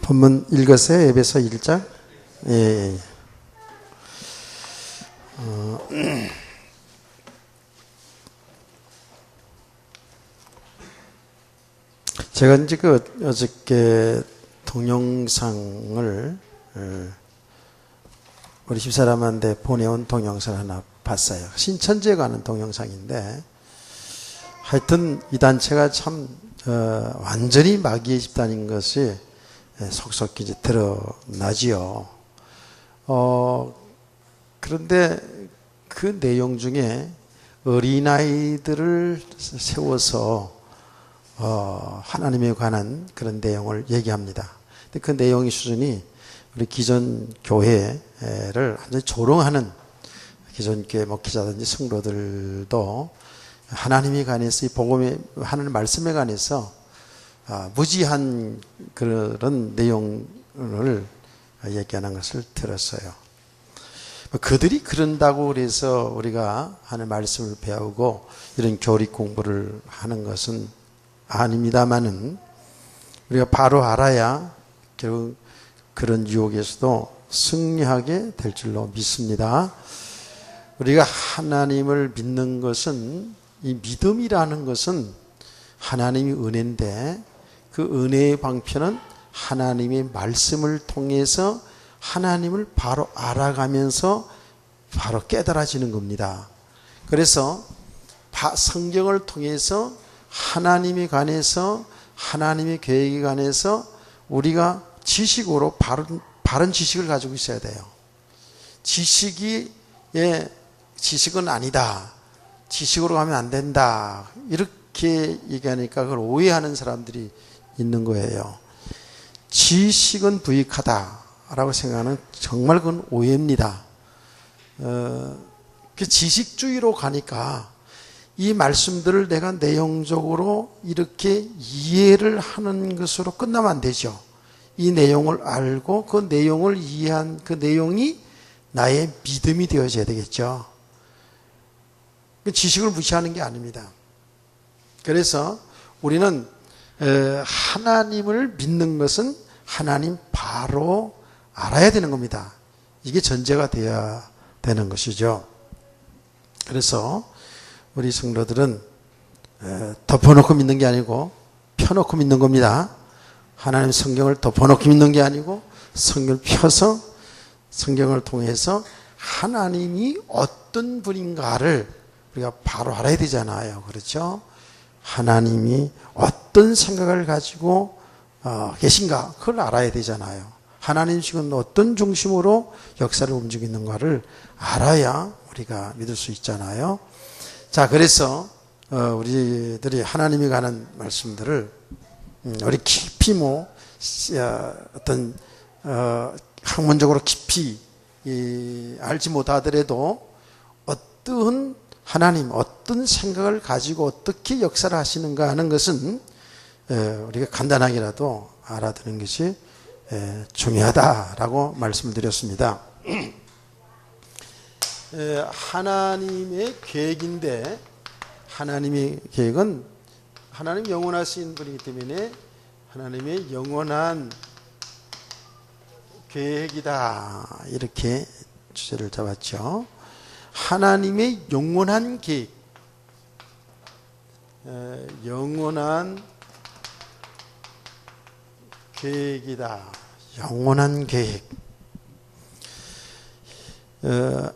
본문 읽으세요. 에베소 1장. 예. 제가 이제 어저께 동영상을 우리 집사람한테 보내온 동영상을 하나 봤어요. 신천지에 가는 동영상인데, 하여튼 이 단체가 참 완전히 마귀의 집단인 것이 속속히 이제 드러나지요. 그런데 그 내용 중에 어린아이들을 세워서 하나님에 관한 그런 내용을 얘기합니다. 근데 그 내용의 수준이 우리 기존 교회를 완전히 조롱하는, 기존 교회 목회자든지 성도들도 하나님에 관해서, 이 복음의 하나님 말씀에 관해서 무지한 그런 내용을 얘기하는 것을 들었어요. 그들이 그런다고 그래서 우리가 하나님 말씀을 배우고 이런 교리 공부를 하는 것은 아닙니다만은, 우리가 바로 알아야 결국 그런 유혹에서도 승리하게 될 줄로 믿습니다. 우리가 하나님을 믿는 것은, 이 믿음이라는 것은 하나님의 은혜인데, 그 은혜의 방편은 하나님의 말씀을 통해서 하나님을 바로 알아가면서 바로 깨달아지는 겁니다. 그래서 성경을 통해서 하나님에 관해서, 하나님의 계획에 관해서 우리가 지식으로 바른 지식을 가지고 있어야 돼요. 지식은 아니다, 지식으로 가면 안 된다, 이렇게 얘기하니까 그걸 오해하는 사람들이 있는 거예요. 지식은 부익하다라고 생각하는, 정말 그건 오해입니다. 지식주의로 가니까 이 말씀들을 내가 내용적으로 이렇게 이해를 하는 것으로 끝나면 안 되죠. 이 내용을 알고 그 내용을 이해한 그 내용이 나의 믿음이 되어져야 되겠죠. 지식을 무시하는 게 아닙니다. 그래서 우리는 하나님을 믿는 것은 하나님 바로 알아야 되는 겁니다. 이게 전제가 되어야 되는 것이죠. 그래서 우리 성도들은 덮어놓고 믿는 게 아니고 펴놓고 믿는 겁니다. 하나님 성경을 덮어놓고 믿는 게 아니고 성경을 펴서 성경을 통해서 하나님이 어떤 분인가를 우리가 바로 알아야 되잖아요. 그렇죠? 하나님이 어떤 생각을 가지고 계신가, 그걸 알아야 되잖아요. 하나님 지금 어떤 중심으로 역사를 움직이는가를 알아야 우리가 믿을 수 있잖아요. 자, 그래서 우리들이 하나님에 관한 말씀들을 우리 깊이 어떤 학문적으로 깊이 알지 못하더라도 어떤 하나님, 어떤 생각을 가지고 어떻게 역사를 하시는가 하는 것은 우리가 간단하게라도 알아두는 것이 중요하다라고 말씀을 드렸습니다. 하나님의 계획인데, 하나님의 계획은, 하나님 영원하신 분이기 때문에 하나님의 영원한 계획이다, 이렇게 주제를 잡았죠. 하나님의 영원한 계획, 영원한 계획이다. 영원한 계획.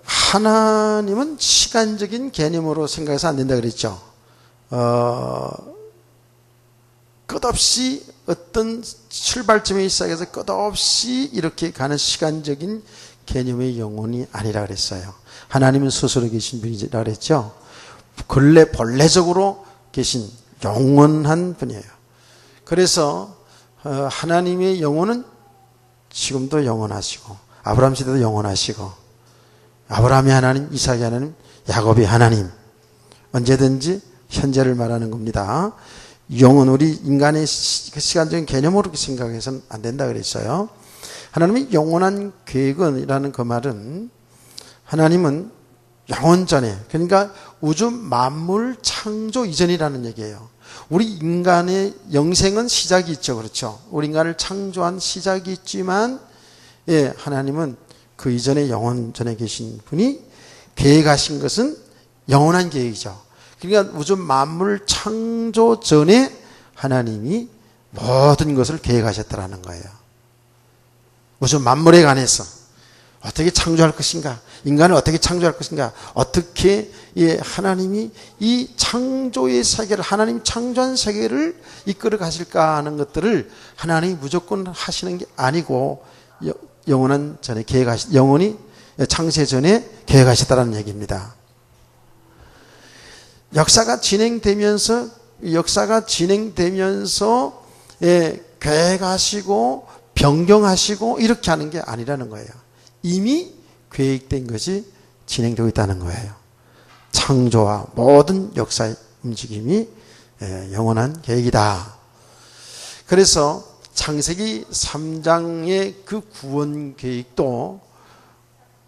하나님은 시간적인 개념으로 생각해서 안 된다 그랬죠. 끝없이 어떤 출발점에 시작해서 끝없이 이렇게 가는 시간적인 개념의 영혼이 아니라 그랬어요. 하나님은 스스로 계신 분이라 그랬죠. 본래적으로 계신 영원한 분이에요. 그래서 하나님의 영혼은 지금도 영원하시고, 아브라함 시대도 영원하시고, 아브라함의 하나님, 이삭의 하나님, 야곱의 하나님, 언제든지 현재를 말하는 겁니다. 영혼, 우리 인간의 시간적인 개념으로 생각해서는 안 된다 그랬어요. 하나님의 영원한 계획은, 이라는 그 말은, 하나님은 영원 전에, 그러니까 우주 만물 창조 이전이라는 얘기예요. 우리 인간의 영생은 시작이 있죠. 그렇죠? 우리 인간을 창조한 시작이 있지만, 예, 하나님은 그 이전에 영원 전에 계신 분이 계획하신 것은 영원한 계획이죠. 그러니까 우주 만물 창조 전에 하나님이 모든 것을 계획하셨다라는 거예요. 우주 만물에 관해서 어떻게 창조할 것인가, 인간을 어떻게 창조할 것인가, 어떻게 하나님이 이 창조의 세계를, 하나님 창조한 세계를 이끌어 가실까 하는 것들을 하나님이 무조건 하시는 게 아니고 영원한 전에 영원히 창세 전에 계획하셨다는 얘기입니다. 역사가 진행되면서 계획하시고 변경하시고 이렇게 하는 게 아니라는 거예요. 이미 계획된 것이 진행되고 있다는 거예요. 창조와 모든 역사의 움직임이 영원한 계획이다. 그래서 창세기 3장의 그 구원 계획도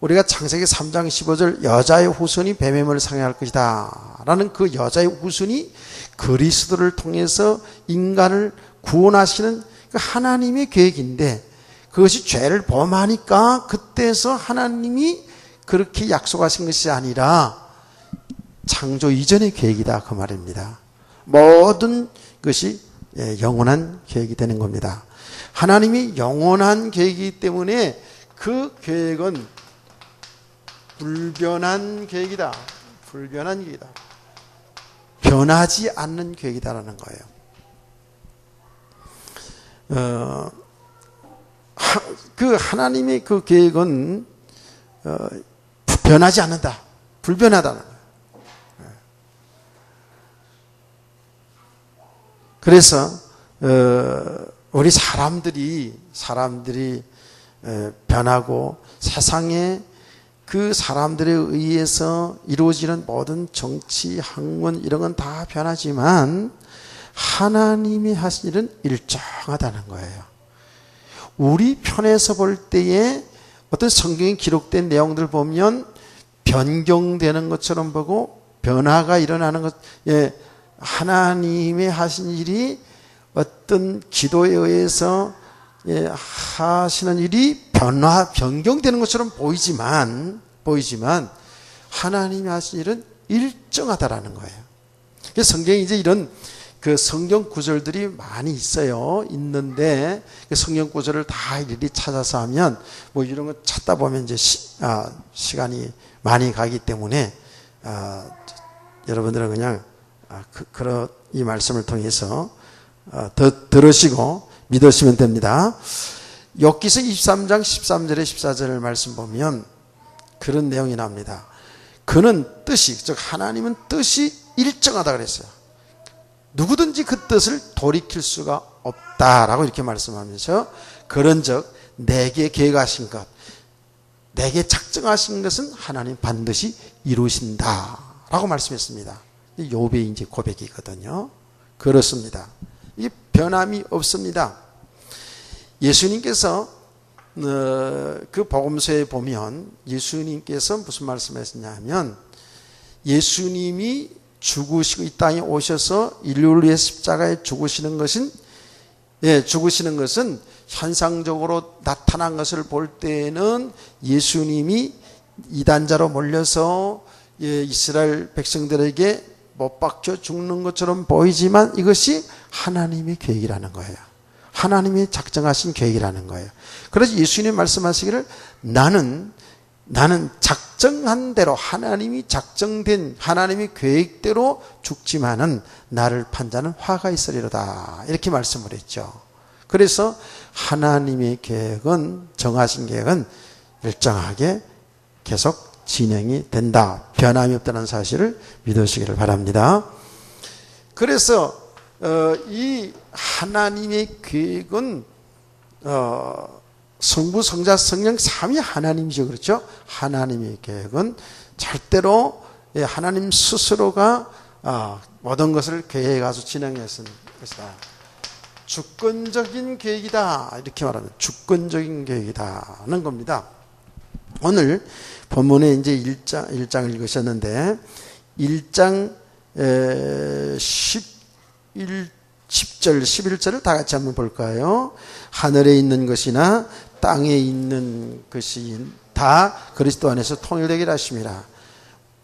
우리가 창세기 3장 15절 여자의 후손이 뱀의 몸을 상해할 것이다 라는 그 여자의 후손이 그리스도를 통해서 인간을 구원하시는 그 하나님의 계획인데, 그것이 죄를 범하니까 그때서 하나님이 그렇게 약속하신 것이 아니라 창조 이전의 계획이다 그 말입니다. 모든 것이 영원한 계획이 되는 겁니다. 하나님이 영원한 계획이기 때문에 그 계획은 불변한 계획이다. 불변한 계획이다. 변하지 않는 계획이다라는 거예요. 그 하나님의 그 계획은 변하지 않는다. 불변하다는 거예요. 그래서 우리 사람들이 변하고 세상에 그 사람들에 의해서 이루어지는 모든 정치, 학문 이런 건 다 변하지만 하나님이 하신 일은 일정하다는 거예요. 우리 편에서 볼 때에 어떤 성경에 기록된 내용들을 보면 변경되는 것처럼 보고 변화가 일어나는 것, 하나님의 하신 일이 어떤 기도에 의해서 하시는 일이 변경되는 것처럼 보이지만 하나님이 하신 일은 일정하다라는 거예요. 그래서 성경에 이제 이런 그 성경 구절들이 많이 있는데 그 성경 구절을 다 일일이 찾아서 하면 뭐 이런 거 찾다 보면 이제 시간이 많이 가기 때문에 여러분들은 그냥 이 말씀을 통해서 더 들으시고 믿으시면 됩니다. 욥기서 23장 13절에 14절을 말씀 보면 그런 내용이 나옵니다. 그는 뜻이, 즉 하나님은 뜻이 일정하다 그랬어요. 누구든지 그 뜻을 돌이킬 수가 없다라고 이렇게 말씀하면서, 그런즉 내게 계획하신 것, 내게 작정하신 것은 하나님 반드시 이루신다라고 말씀했습니다. 욥의 이제 고백이거든요. 그렇습니다. 이 변함이 없습니다. 예수님께서 그 복음서에 보면 예수님께서 무슨 말씀하셨냐 하면, 예수님이 죽으시고 이 땅에 오셔서 인류를 위해 십자가에 죽으시는 것은 현상적으로 나타난 것을 볼 때는 예수님이 이단자로 몰려서 이스라엘 백성들에게 못 박혀 죽는 것처럼 보이지만 이것이 하나님의 계획이라는 거예요. 하나님이 작정하신 계획이라는 거예요. 그래서 예수님 말씀하시기를 나는 작정한 대로, 하나님이 작정된 하나님의 계획대로 죽지만은 나를 판자는 화가 있으리로다, 이렇게 말씀을 했죠. 그래서 하나님의 계획은, 정하신 계획은 일정하게 계속 진행이 된다, 변함이 없다는 사실을 믿으시기를 바랍니다. 그래서 이 하나님의 계획은 성부, 성자, 성령 삼위 하나님이죠. 그렇죠? 하나님의 계획은 절대로 하나님 스스로가 모든 것을 계획해서 진행했은 것이다. 주권적인 계획이다, 이렇게 말하면 주권적인 계획이다는 겁니다. 오늘 본문에 이제 1장 읽으셨는데 1장 10절, 11절을 다 같이 한번 볼까요? 하늘에 있는 것이나 땅에 있는 것이 다 그리스도 안에서 통일되기를 하심이라.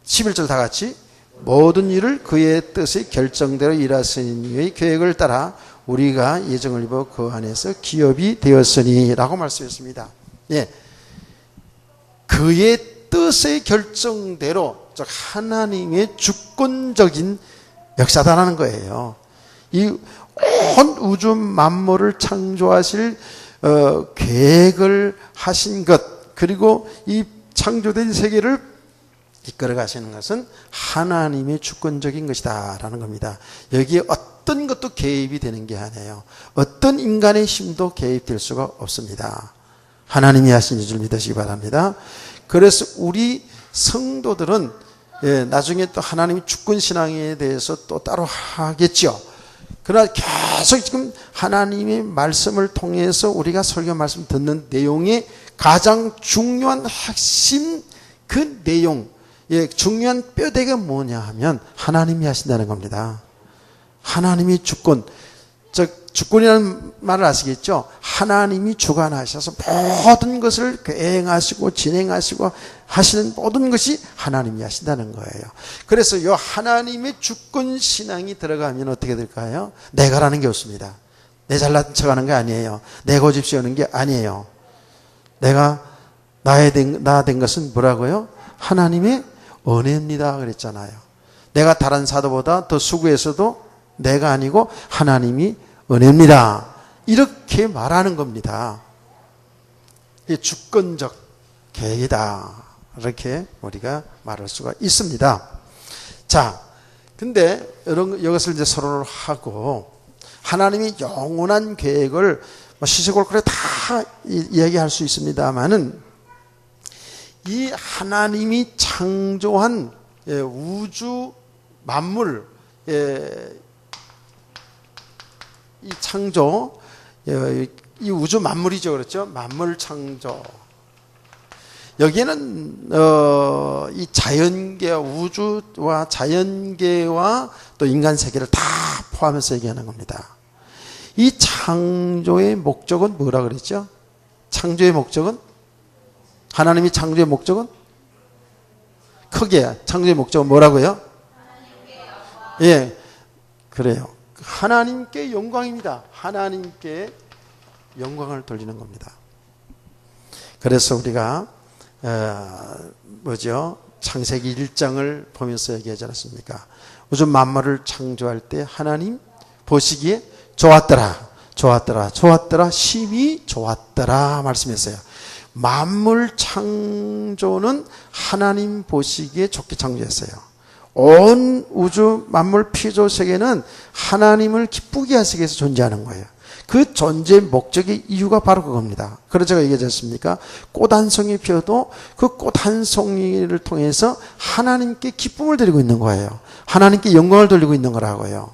11절 다 같이. 모든 일을 그의 뜻의 결정대로 일하시니의 계획을 따라 우리가 예정을 입어 그 안에서 기업이 되었으니 라고 말씀했습니다. 예. 그의 뜻의 결정대로, 즉 하나님의 주권적인 역사다라는 거예요. 이 온 우주 만물을 창조하실 계획을 하신 것, 그리고 이 창조된 세계를 이끌어 가시는 것은 하나님의 주권적인 것이다 라는 겁니다. 여기에 어떤 것도 개입이 되는 게 아니에요. 어떤 인간의 힘도 개입될 수가 없습니다. 하나님이 하신 줄 믿으시기 바랍니다. 그래서 우리 성도들은 나중에 또 하나님의 주권신앙에 대해서 또 따로 하겠죠. 그러나 계속 지금 하나님의 말씀을 통해서 우리가 설교 말씀 듣는 내용의 가장 중요한 핵심 그 내용, 중요한 뼈대가 뭐냐 하면 하나님이 하신다는 겁니다. 하나님이 주권, 즉 주권이라는 말을 아시겠죠? 하나님이 주관하셔서 모든 것을 계행하시고 진행하시고 하시는 모든 것이 하나님이 하신다는 거예요. 그래서 이 하나님의 주권 신앙이 들어가면 어떻게 될까요? 내가라는 게 없습니다. 내 잘난 척하는 게 아니에요. 내 고집 세우는 게 아니에요. 내가 나 된 것은 뭐라고요? 하나님의 은혜입니다 그랬잖아요. 내가 다른 사도보다 더 수고해서도 내가 아니고 하나님이 은혜입니다. 이렇게 말하는 겁니다. 이게 주권적 계획이다. 이렇게 우리가 말할 수가 있습니다. 자, 근데 이것을 이제 서론을 하고 하나님이 영원한 계획을 시시콜콜에 다 이야기할 수 있습니다만은 이 하나님이 창조한 우주 만물, 이 창조, 이 우주 만물이죠, 그렇죠? 만물 창조. 여기에는 이 자연계와 우주와 자연계와 또 인간 세계를 다 포함해서 얘기하는 겁니다. 이 창조의 목적은 뭐라 그랬죠? 창조의 목적은? 하나님이 창조의 목적은? 크게 창조의 목적은 뭐라고요? 예, 그래요. 하나님께 영광입니다. 하나님께 영광을 돌리는 겁니다. 그래서 우리가 창세기 1장을 보면서 얘기하지 않았습니까? 우주 만물을 창조할 때 하나님 보시기에 좋았더라 심히 좋았더라 말씀했어요. 만물 창조는 하나님 보시기에 좋게 창조했어요. 온 우주 만물 피조 세계는 하나님을 기쁘게 하시기 위해서 존재하는 거예요. 그 존재의 목적의 이유가 바로 그겁니다. 그래서 제가 얘기하지 않습니까? 꽃 한 송이 피어도 그 꽃 한 송이를 통해서 하나님께 기쁨을 드리고 있는 거예요. 하나님께 영광을 돌리고 있는 거라고요.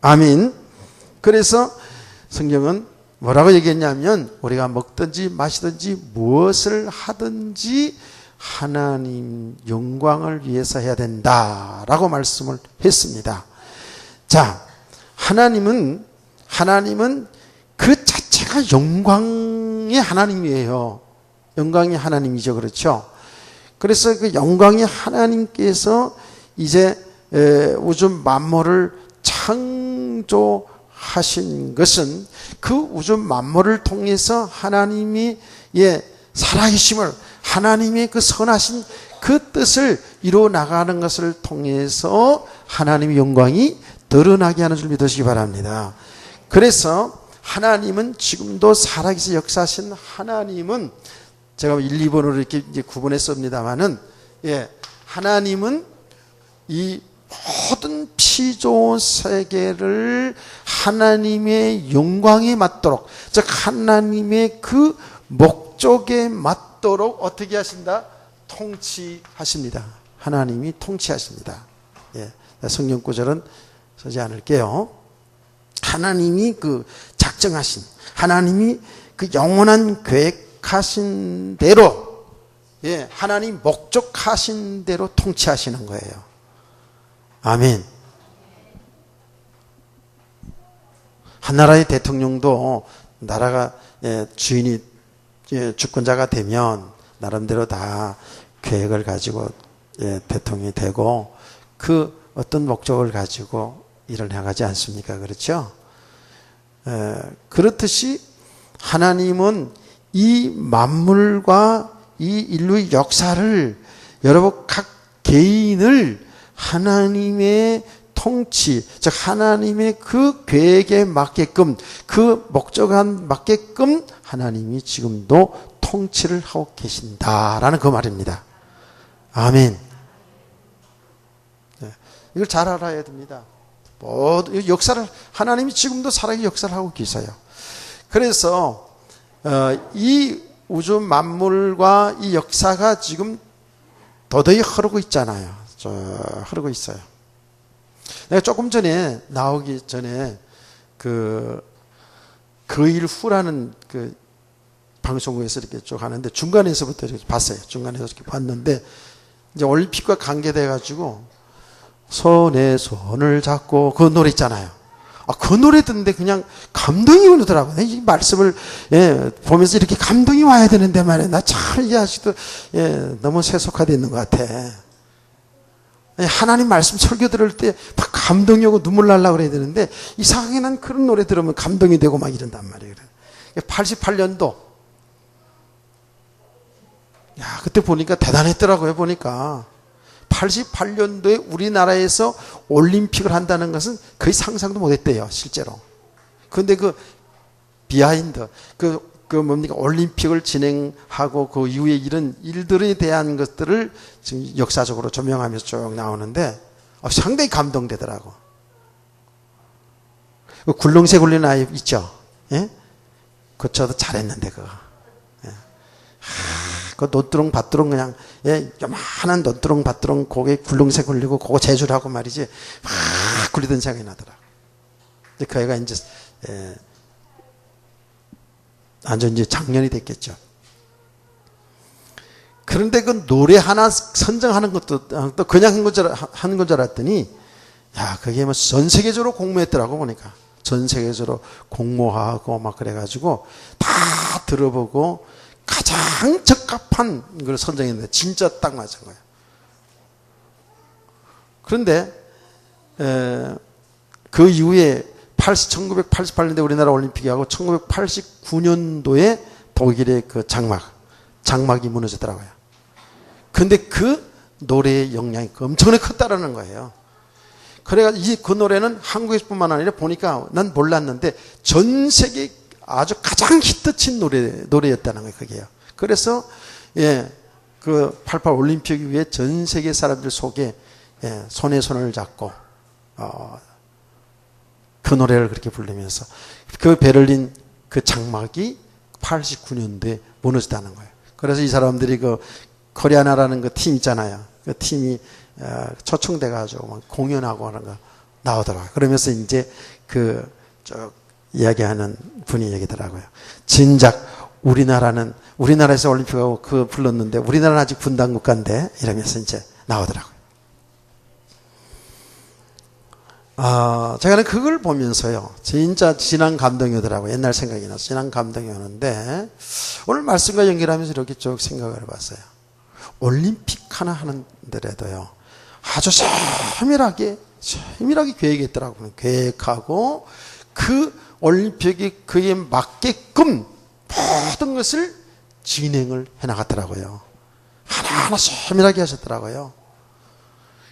아멘. 그래서 성경은 뭐라고 얘기했냐면 우리가 먹든지 마시든지 무엇을 하든지 하나님 영광을 위해서 해야 된다라고 말씀을 했습니다. 자, 하나님은 그 자체가 영광의 하나님이에요. 영광의 하나님이죠. 그렇죠? 그래서 그 영광의 하나님께서 이제 우주 만물을 창조하신 것은 그 우주 만물을 통해서 하나님이 살아계심을 하나님의 그 선하신 그 뜻을 이루어 나가는 것을 통해서 하나님의 영광이 드러나게 하는 줄 믿으시기 바랍니다. 그래서 하나님은 지금도 살아계신 역사하신 하나님은 제가 1, 2번으로 이렇게 이제 구분했습니다만은 하나님은 이 모든 피조 세계를 하나님의 영광에 맞도록, 즉 하나님의 그 목적에 맞도록 어떻게 하신다? 통치하십니다. 하나님이 통치하십니다. 성경 구절은 쓰지 않을게요. 하나님이 그 작정하신, 하나님이 그 영원한 계획하신 대로, 하나님 목적하신 대로 통치하시는 거예요. 아멘. 한 나라의 대통령도 나라가 주인이 주권자가 되면 나름대로 다 계획을 가지고 대통령이 되고 그 어떤 목적을 가지고 일을 해가지 않습니까? 그렇죠? 그렇듯이 하나님은 이 만물과 이 인류의 역사를 여러분 각 개인을 하나님의 통치, 즉 하나님의 그 계획에 맞게끔 그 목적에 맞게끔 하나님이 지금도 통치를 하고 계신다라는 그 말입니다. 아멘. 이걸 잘 알아야 됩니다. 모두 역사를 하나님이 지금도 살아계 역사를 하고 계세요. 그래서 이 우주 만물과 이 역사가 지금 도저히 흐르고 있잖아요. 흐르고 있어요. 내가 조금 전에 나오기 전에 그 일 후라는 그 방송국에서 이렇게 쭉 하는데 중간에서부터 이렇게 봤어요. 중간에서 이렇게 봤는데 이제 올림픽과 관계돼 가지고 손에 손을 잡고 그 노래 있잖아요. 그 노래 듣는데 그냥 감동이 오더라고요. 이 말씀을 보면서 이렇게 감동이 와야 되는데 말이야. 나 참 이 아직도 너무 세속화되어 있는 것 같아. 하나님 말씀 설교 들을 때 막 감동이 오고 눈물 날라 그래야 되는데 이상하게 난 그런 노래 들으면 감동이 되고 막 이런단 말이에요. 88년도 야 그때 보니까 대단했더라고요. 보니까 88년도에 우리나라에서 올림픽을 한다는 것은 거의 상상도 못했대요. 실제로. 그런데 그 비하인드 그 뭡니까 올림픽을 진행하고 그 이후에 이런 일들에 대한 것들을 지금 역사적으로 조명하면서 쭉 나오는데 상당히 감동되더라고. 그 굴렁쇠 굴리는 아이 있죠. 예? 그 저도 잘했는데 그거. 예. 그 노뚜렁 밭두렁 그냥 요만한 노뚜렁 밭두렁 고개 굴렁쇠 굴리고 그거 제주라고 말이지 막 굴리던 생각이 나더라고. 근데 그 애가 이제 완전 이제 작년이 됐겠죠. 그런데 그 노래 하나 선정하는 것도 또 그냥 하는 건 줄 알았더니 야 그게 뭐 전 세계적으로 공모했더라고 보니까 전 세계적으로 공모하고 막 그래가지고 다 들어보고 가장 적합한 걸 선정했는데 진짜 딱 맞은 거예요. 그런데 그 이후에 1988년도에 우리나라 올림픽이 하고 1989년도에 독일의 그 장막이 무너졌더라고요. 근데 그 노래의 영향이 엄청나게 컸다라는 거예요. 그래가지고 그 노래는 한국에서뿐만 아니라 보니까 난 몰랐는데 전 세계 아주 가장 히트친 노래였다는 거예요, 그게요. 그래서 그 88 올림픽 이후에 전 세계 사람들 속에 손에 손을 잡고 그 노래를 그렇게 부르면서 그 베를린 그 장막이 89년도에 무너졌다는 거예요. 그래서 이 사람들이 그 코리아나라는 그 팀 있잖아요. 그 팀이 초청돼가지고 막 공연하고 하는 거 나오더라고요. 그러면서 이제 이야기하는 분이 얘기더라고요. 진작 우리나라에서 올림픽하고 그 불렀는데 우리나라는 아직 분단 국가인데 이러면서 이제 나오더라고요. 제가 그걸 보면서요. 진짜 진한 감동이 오더라고요. 옛날 생각이 나서 진한 감동이 오는데 오늘 말씀과 연결하면서 이렇게 쭉 생각을 해봤어요. 올림픽 하나 하는데라도요. 아주 세밀하게 계획했더라고요. 계획하고 그 올림픽이 그에 맞게끔 모든 것을 진행을 해나갔더라고요. 하나하나 세밀하게 하셨더라고요.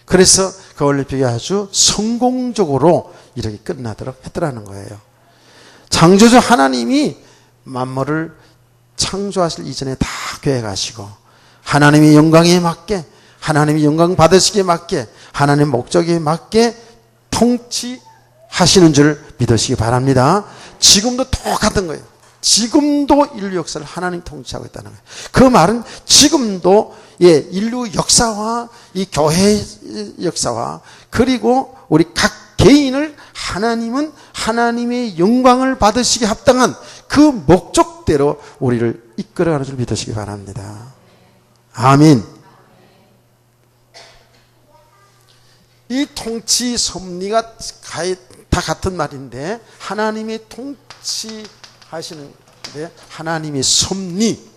그래서 그 올림픽이 아주 성공적으로 이렇게 끝나도록 했더라는 거예요. 창조주 하나님이 만물을 창조하실 이전에 다 계획하시고 하나님의 영광에 맞게 하나님의 영광 받으시기에 맞게 하나님의 목적에 맞게 통치하시는 줄 믿으시기 바랍니다. 지금도 똑같은 거예요. 지금도 인류 역사를 하나님 통치하고 있다는 거예요. 그 말은 지금도 인류 역사와 이 교회 역사와 그리고 우리 각 개인을 하나님은 하나님의 영광을 받으시기 합당한 그 목적대로 우리를 이끌어가는 줄 믿으시기 바랍니다. 아멘. 이 통치 섭리가 다 같은 말인데 하나님이 통치하시는데 하나님의 섭리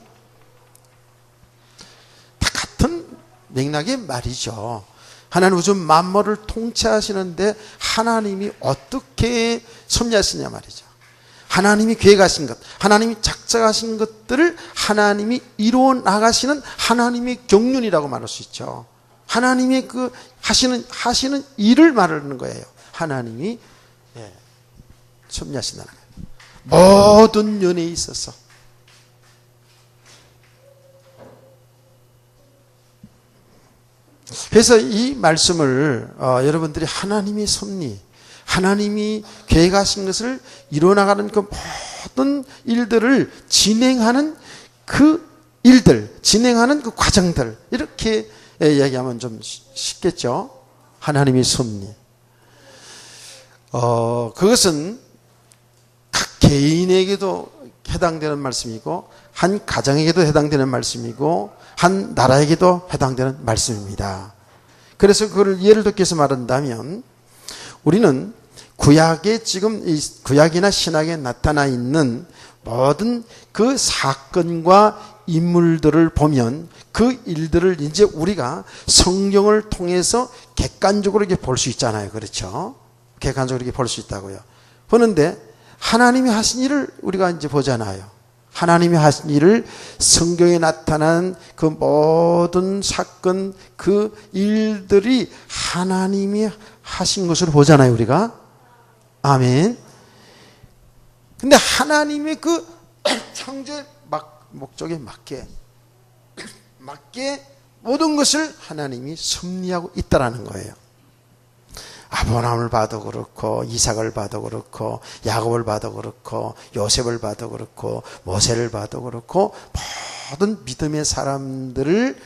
다 같은 맥락의 말이죠. 하나님 우주 만물을 통치하시는데 하나님이 어떻게 섭리하시냐 말이죠. 하나님이 계획하신 것, 하나님이 작정하신 것들을 하나님이 이루어 나가시는 하나님의 경륜이라고 말할 수 있죠. 하나님의 그 하시는 일을 말하는 거예요. 하나님이 섭리하신다는 거예요. 모든 면에 있어서. 그래서 이 말씀을 여러분들이 하나님의 섭리, 하나님이 계획하신 것을 이루어나가는 그 모든 일들을 진행하는 그 일들, 진행하는 그 과정들 이렇게 이야기하면 좀 쉽겠죠. 하나님의 섭리. 그것은 각 개인에게도 해당되는 말씀이고 한 가정에게도 해당되는 말씀이고 한 나라에게도 해당되는 말씀입니다. 그래서 그걸 예를 들어서 말한다면 우리는 구약에 지금 이 구약이나 신약에 나타나 있는 모든 그 사건과 인물들을 보면 그 일들을 이제 우리가 성경을 통해서 객관적으로 이렇게 볼 수 있잖아요. 그렇죠? 객관적으로 이렇게 볼 수 있다고요. 그런데 하나님이 하신 일을 우리가 이제 보잖아요. 하나님이 하신 일을 성경에 나타난 그 모든 사건, 그 일들이 하나님이 하신 것으로 보잖아요, 우리가. 아멘. 근데 하나님의 그 창조의 목적에 맞게 모든 것을 하나님이 섭리하고 있다라는 거예요. 아브라함을 봐도 그렇고 이삭을 봐도 그렇고 야곱을 봐도 그렇고 요셉을 봐도 그렇고 모세를 봐도 그렇고 모든 믿음의 사람들을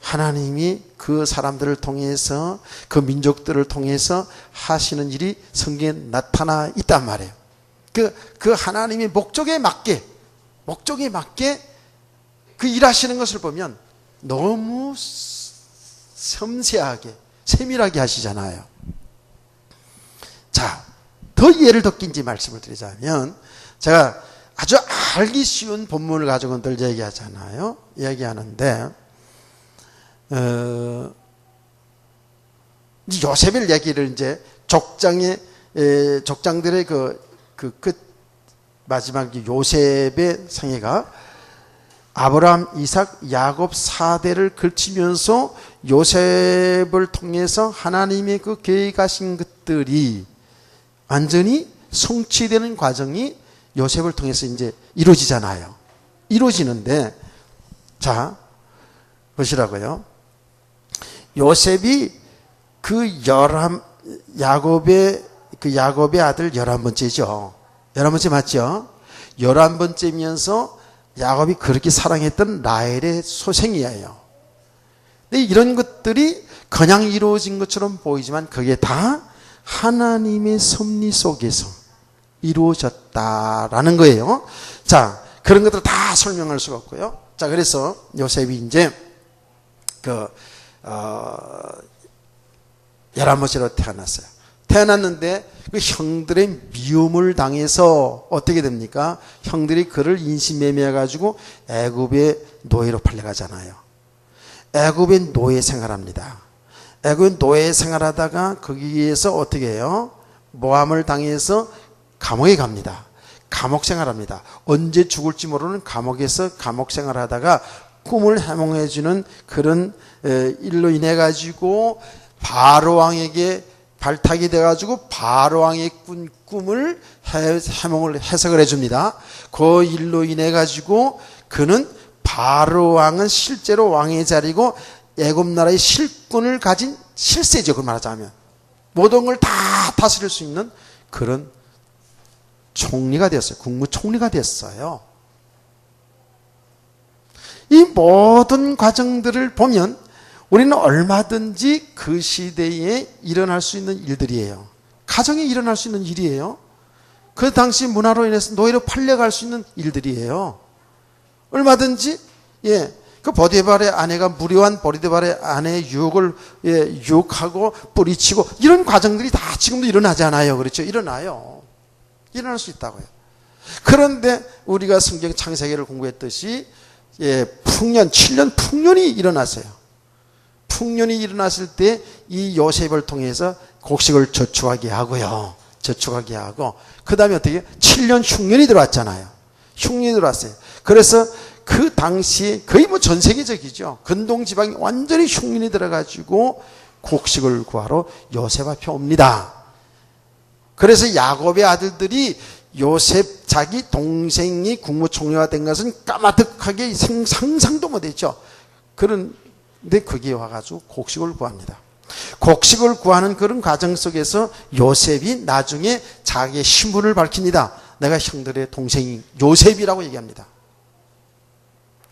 하나님이 그 사람들을 통해서 그 민족들을 통해서 하시는 일이 성경에 나타나 있단 말이에요. 그 하나님의 목적에 맞게 그 일하시는 것을 보면 너무 섬세하게 세밀하게 하시잖아요. 자, 더 예를 더 끼지 말씀을 드리자면 제가 아주 알기 쉬운 본문을 가지고 늘 얘기하잖아요. 얘기하는데 요셉의 얘기를 이제 족장들의 끝 마지막 요셉의 생애가 아브라함, 이삭, 야곱 4대를 걸치면서 요셉을 통해서 하나님의 그 계획하신 것들이 완전히 성취되는 과정이 요셉을 통해서 이제 이루어지잖아요. 이루어지는데, 자, 보시라고요. 요셉이 야곱의 아들 11번째죠. 11번째 맞죠? 11번째면서 야곱이 그렇게 사랑했던 라헬의 소생이에요. 근데 이런 것들이 그냥 이루어진 것처럼 보이지만 그게 다 하나님의 섭리 속에서 이루어졌다라는 거예요. 자, 그런 것들 다 설명할 수가 없고요. 자, 그래서 요셉이 이제 11번째로 태어났어요. 태어났는데 그 형들의 미움을 당해서 어떻게 됩니까? 형들이 그를 인신매매해가지고 애굽의 노예로 팔려가잖아요. 애굽의 노예 생활합니다. 애굽의 노예 생활하다가 거기에서 어떻게 해요? 모함을 당해서 감옥에 갑니다. 감옥 생활합니다. 언제 죽을지 모르는 감옥에서 감옥 생활하다가 꿈을 해몽해주는 그런 일로 인해 가지고 바로 왕에게 발탁이 돼가지고 바로 왕의 꾼 꿈을 해몽을 해석을 해줍니다. 그 일로 인해 가지고 그는 바로 왕은 실제로 왕의 자리고 애굽 나라의 실권을 가진 실세죠. 그 말하자면 모든 걸 다 다스릴 수 있는 그런 총리가 됐어요. 국무총리가 됐어요. 이 모든 과정들을 보면 우리는 얼마든지 그 시대에 일어날 수 있는 일들이에요. 가정에 일어날 수 있는 일이에요. 그 당시 문화로 인해서 노예로 팔려갈 수 있는 일들이에요. 얼마든지 그 보디발의 아내가 무료한 보디발의 아내의 유혹을 유혹하고 뿌리치고 이런 과정들이 다 지금도 일어나지 않아요. 그렇죠? 일어나요. 일어날 수 있다고요. 그런데 우리가 성경 창세기를 공부했듯이 풍년 7년 풍년이 일어났어요. 풍년이 일어났을 때 이 요셉을 통해서 곡식을 저축하게 하고요. 저축하게 하고 그 다음에 어떻게 7년 흉년이 들어왔잖아요. 흉년이 들어왔어요. 그래서 그 당시에 거의 뭐 전 세계적이죠. 근동 지방이 완전히 흉년이 들어가지고 곡식을 구하러 요셉 앞에 옵니다. 그래서 야곱의 아들들이 요셉 자기 동생이 국무총리가 된 것은 까마득하게 상상도 못했죠. 그런데 거기에 와가지고 곡식을 구합니다. 곡식을 구하는 그런 과정 속에서 요셉이 나중에 자기의 신분을 밝힙니다. 내가 형들의 동생이 요셉이라고 얘기합니다.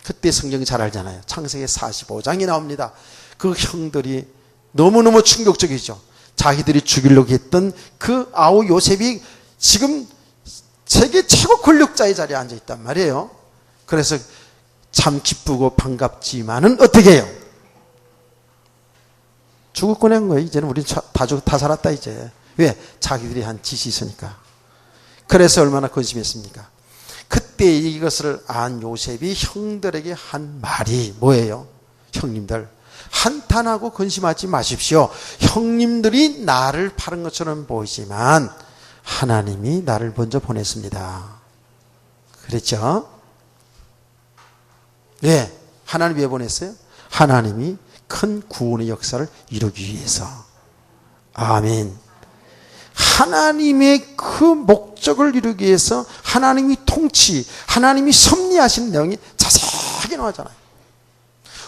그때 성경 잘 알잖아요. 창세기 45장이 나옵니다. 그 형들이 너무너무 충격적이죠. 자기들이 죽이려고 했던 그 아우 요셉이 지금 세계 최고 권력자의 자리에 앉아 있단 말이에요. 그래서 참 기쁘고 반갑지만은 어떻게 해요? 죽을 꺼낸 거예요. 이제는 우린 다 살았다 이제. 왜? 자기들이 한 짓이 있으니까. 그래서 얼마나 근심했습니까? 그때 이것을 안 요셉이 형들에게 한 말이 뭐예요? 형님들, 한탄하고 근심하지 마십시오. 형님들이 나를 파는 것처럼 보이지만 하나님이 나를 먼저 보냈습니다. 그랬죠? 왜? 하나님 왜 보냈어요? 하나님이 큰 구원의 역사를 이루기 위해서. 아멘. 하나님의 그 목적을 이루기 위해서 하나님이 통치, 하나님이 섭리하시는 내용이 자세하게 나오잖아요.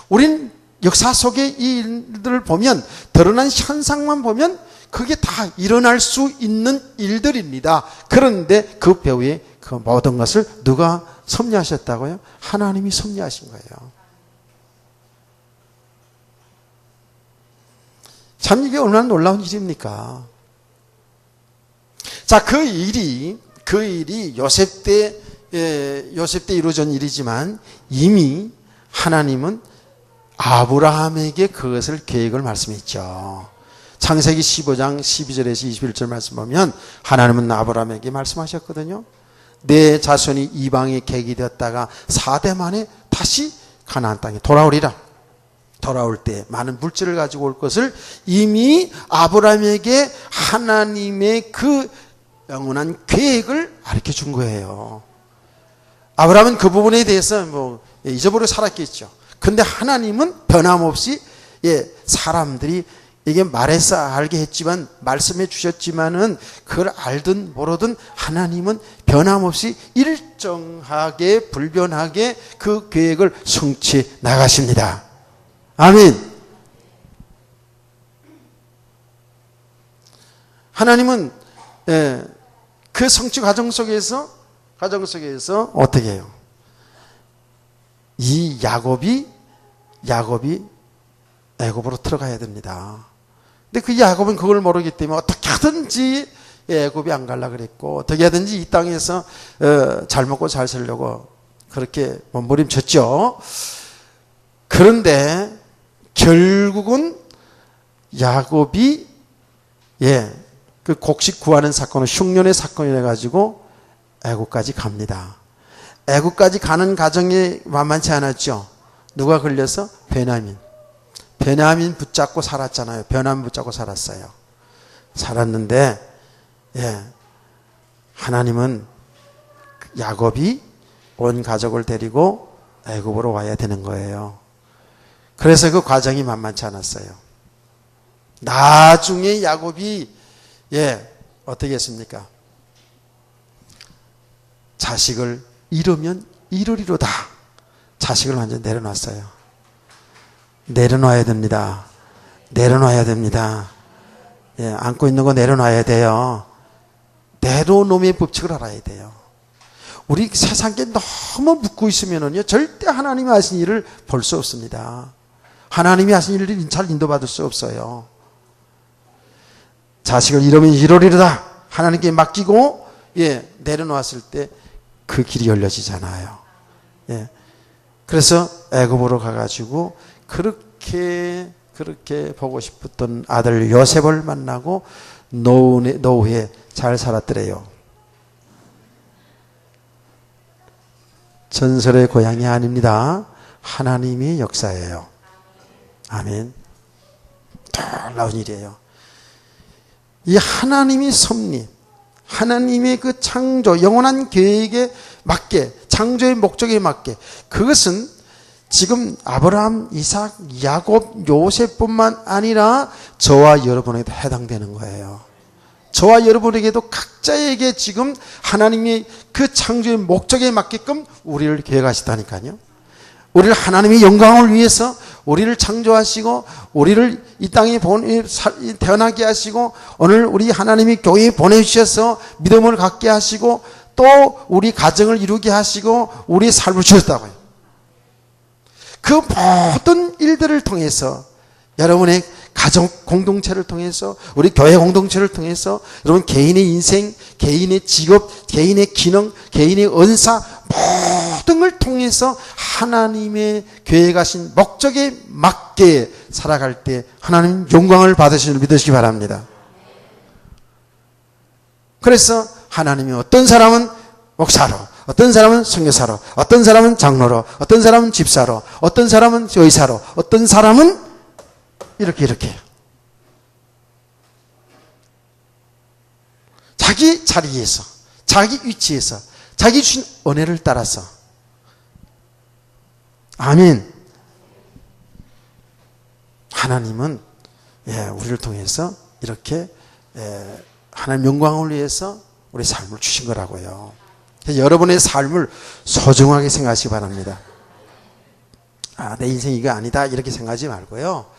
우린 역사 속의 이 일들을 보면, 드러난 현상만 보면 그게 다 일어날 수 있는 일들입니다. 그런데 그 배후에 그 모든 것을 누가 섭리하셨다고요? 하나님이 섭리하신 거예요. 참 이게 얼마나 놀라운 일입니까? 자, 그 일이 요셉 때 이루어진 일이지만 이미 하나님은 아브라함에게 그것을 계획을 말씀했죠. 창세기 15장 12절에서 21절 말씀 보면 하나님은 아브라함에게 말씀하셨거든요. 내 자손이 이방에 객이 되었다가 4대 만에 다시 가나안 땅에 돌아오리라. 돌아올 때 많은 물질을 가지고 올 것을 이미 아브라함에게 하나님의 그 영원한 계획을 가르쳐 준 거예요. 아브라함은 그 부분에 대해서 잊어버리고 살았겠죠. 근데 하나님은 변함없이 사람들이 이게 말해서 알게 했지만 말씀해 주셨지만은 그걸 알든 모르든 하나님은 변함없이 일정하게 불변하게 그 계획을 성취해 나가십니다. 아멘. 하나님은 그 성취 과정 속에서 어떻게 해요? 이 야곱이 애굽으로 들어가야 됩니다. 근데 그 야곱은 그걸 모르기 때문에 어떻게 하든지 애굽이 안 가려고 그랬고 어떻게 하든지 이 땅에서 잘 먹고 잘 살려고 그렇게 몸부림쳤죠. 그런데 결국은 야곱이 그 곡식 구하는 사건은 흉년의 사건이라 가지고 애굽까지 갑니다. 애굽까지 가는 과정이 만만치 않았죠. 누가 걸려서? 베냐민 붙잡고 살았잖아요. 베냐민 붙잡고 살았어요. 살았는데 하나님은 야곱이 온 가족을 데리고 애굽으로 와야 되는 거예요. 그래서 그 과정이 만만치 않았어요. 나중에 야곱이 어떻게 했습니까? 자식을 잃으면 잃으리로다. 자식을 완전 내려놨어요. 내려놔야 됩니다. 안고 있는 거 내려놔야 돼요. 내려놓음의 법칙을 알아야 돼요. 우리 세상에 너무 묻고 있으면은요, 절대 하나님이 하신 일을 볼 수 없습니다. 하나님이 하신 일을 잘 인도받을 수 없어요. 자식을 잃으면 잃으리로다. 하나님께 맡기고, 내려놓았을 때 그 길이 열려지잖아요. 그래서 애굽으로 가가지고 그렇게 보고 싶었던 아들 요셉을 만나고 노후에 잘 살았더래요. 전설의 고향이 아닙니다. 하나님의 역사예요. 아멘. 놀라운 일이에요. 이 하나님의 섭리, 하나님의 그 창조, 영원한 계획에 맞게, 창조의 목적에 맞게, 그것은 지금 아브라함, 이삭, 야곱, 요셉뿐만 아니라 저와 여러분에게도 해당되는 거예요. 저와 여러분에게도 각자에게 지금 하나님이 그 창조의 목적에 맞게끔 우리를 계획하시다니까요. 우리를 하나님의 영광을 위해서 우리를 창조하시고 우리를 이 땅에 태어나게 하시고 오늘 우리 하나님이 교회에 보내주셔서 믿음을 갖게 하시고 또 우리 가정을 이루게 하시고 우리의 삶을 주셨다고요. 그 모든 일들을 통해서 여러분의 가정 공동체를 통해서 우리 교회 공동체를 통해서 여러분 개인의 인생, 개인의 직업, 개인의 기능, 개인의 은사 모든 걸 통해서 하나님의 계획하신 목적에 맞게 살아갈 때 하나님 영광을 받으시는 줄 믿으시기 바랍니다. 그래서 하나님이 어떤 사람은 목사로, 어떤 사람은 선교사로, 어떤 사람은 장로로, 어떤 사람은 집사로, 어떤 사람은 의사로, 어떤 사람은 이렇게 자기 자리에서, 자기 위치에서, 자기 주신 은혜를 따라서. 아멘. 하나님은 우리를 통해서 이렇게 하나님 영광을 위해서 우리 삶을 주신 거라고요. 여러분의 삶을 소중하게 생각하시기 바랍니다. 내 인생이 이거 아니다 이렇게 생각하지 말고요.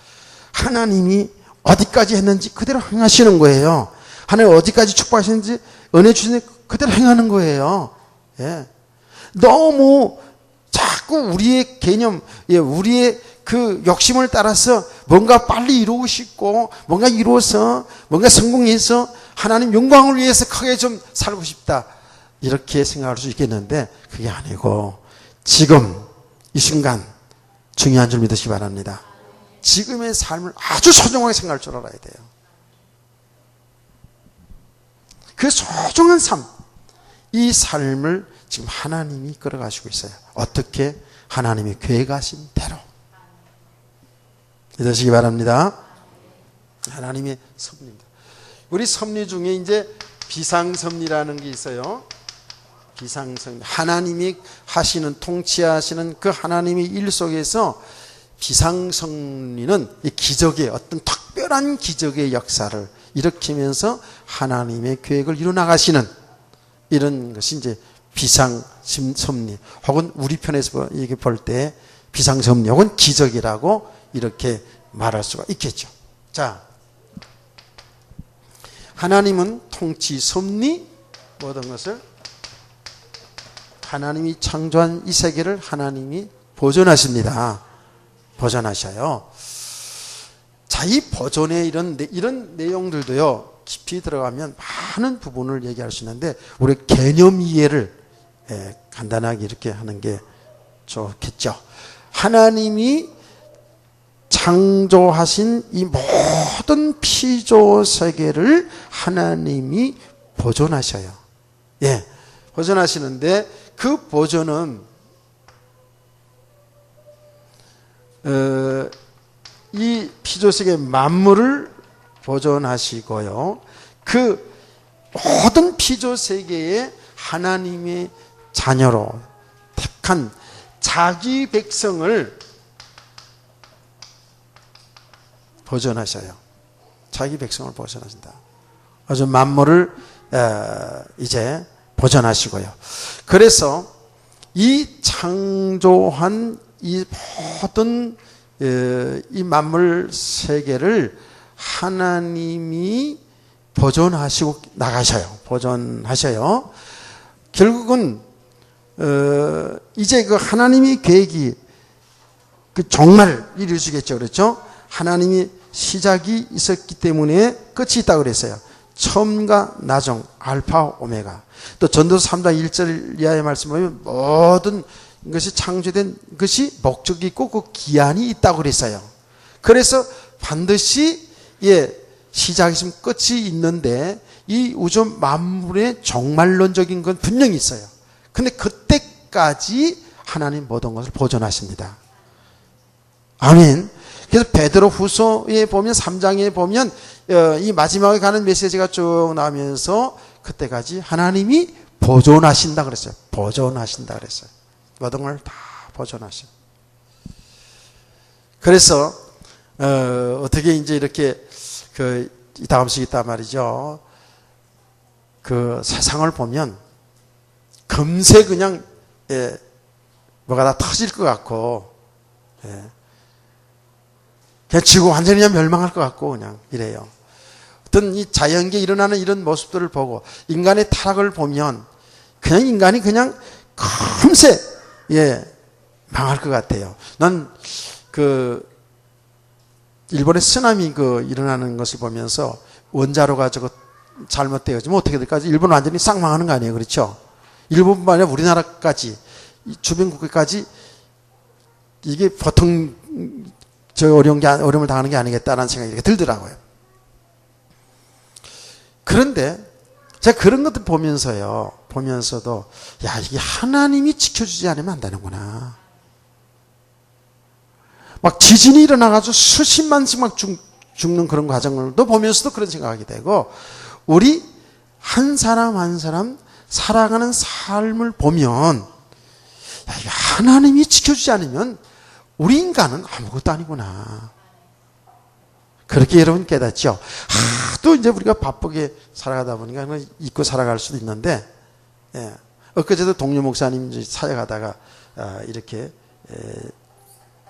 하나님이 어디까지 했는지 그대로 행하시는 거예요. 하나님 어디까지 축복하시는지 은혜 주시는지 그대로 행하는 거예요. 너무 자꾸 우리의 개념, 우리의 그 욕심을 따라서 뭔가 빨리 이루고 싶고 뭔가 이루어서 뭔가 성공해서 하나님 영광을 위해서 크게 좀 살고 싶다 이렇게 생각할 수 있겠는데 그게 아니고 지금 이 순간 중요한 줄 믿으시기 바랍니다. 지금의 삶을 아주 소중하게 생각할 줄 알아야 돼요. 그 소중한 삶, 이 삶을 지금 하나님이 끌어가시고 있어요. 어떻게? 하나님이 계획하신 대로. 믿으시기 바랍니다. 하나님의 섭리입니다. 우리 섭리 중에 이제 비상섭리라는 게 있어요. 비상섭리. 하나님이 하시는, 통치하시는 그 하나님의 일 속에서 비상섭리는 이 기적의 어떤 특별한 기적의 역사를 일으키면서 하나님의 계획을 이루어나가시는 이런 것이 이제 비상섭리 혹은 우리 편에서 이렇게 볼 때 비상섭리 혹은 기적이라고 이렇게 말할 수가 있겠죠. 자, 하나님은 통치, 섭리 모든 것을 하나님이 창조한 이 세계를 하나님이 보존하십니다. 보존하셔요. 자, 이 보존의 이런 내용들도요, 깊이 들어가면 많은 부분을 얘기할 수 있는데, 우리 개념 이해를 간단하게 이렇게 하는 게 좋겠죠. 하나님이 창조하신 이 모든 피조 세계를 하나님이 보존하셔요. 보존하시는데, 그 보존은 이 피조세계 만물을 보존하시고요. 그 모든 피조세계에 하나님의 자녀로 택한 자기 백성을 보존하셔요. 자기 백성을 보존하신다. 그래서 만물을 이제 보존하시고요. 그래서 이 창조한 이 모든 이 만물 세계를 하나님이 보존하시고 나가셔요. 보존하셔요. 결국은 이제 그 하나님의 계획이 그 정말 이루시겠죠. 그렇죠? 하나님이 시작이 있었기 때문에 끝이 있다고 그랬어요. 처음과 나중, 알파, 오메가. 또 전도서 3장 1절 이하의 말씀 보면 모든 것이 창조된 것이 목적이 있고 그 기한이 있다고 그랬어요. 그래서 반드시 시작이 있으면 끝이 있는데 이 우주 만물의 종말론적인 건 분명히 있어요. 근데 그때까지 하나님 모든 것을 보존하십니다. 아멘. 그래서 베드로 후서에 보면 3장에 보면 이 마지막에 가는 메시지가 쭉 나오면서 그때까지 하나님이 보존하신다 그랬어요. 보존하신다 그랬어요. 모든 걸 다 보존하셔. 그래서 어떻게 이제 이렇게 이 다음 식이 있단 말이죠. 그 세상을 보면 금세 그냥 뭐가 다 터질 것 같고 그냥 지구 완전히 그냥 멸망할 것 같고 그냥 이래요. 어떤 이 자연계에 일어나는 이런 모습들을 보고 인간의 타락을 보면 그냥 인간이 그냥 금세 망할 것 같아요. 난 일본의 쓰나미 일어나는 것을 보면서 원자로가 저거 잘못되어지면 어떻게 될까? 일본 완전히 싹 망하는 거 아니에요, 그렇죠? 일본뿐만 아니라 우리나라까지 주변 국가까지 이게 보통 어려움을 당하는 게 아니겠다라는 생각이 이렇게 들더라고요. 그런데 제가 그런 것들 보면서도 이게 하나님이 지켜주지 않으면 안 되는구나. 막 지진이 일어나가지고 수십만씩 막 죽는 그런 과정들도 보면서도 그런 생각하게 되고, 우리 한 사람 한 사람 살아가는 삶을 보면 하나님이 지켜주지 않으면 우리 인간은 아무것도 아니구나. 그렇게 여러분 깨닫죠. 또 이제 우리가 바쁘게 살아가다 보니까 잊고 살아갈 수도 있는데, 엊그제도 동료 목사님 사역하다가 이렇게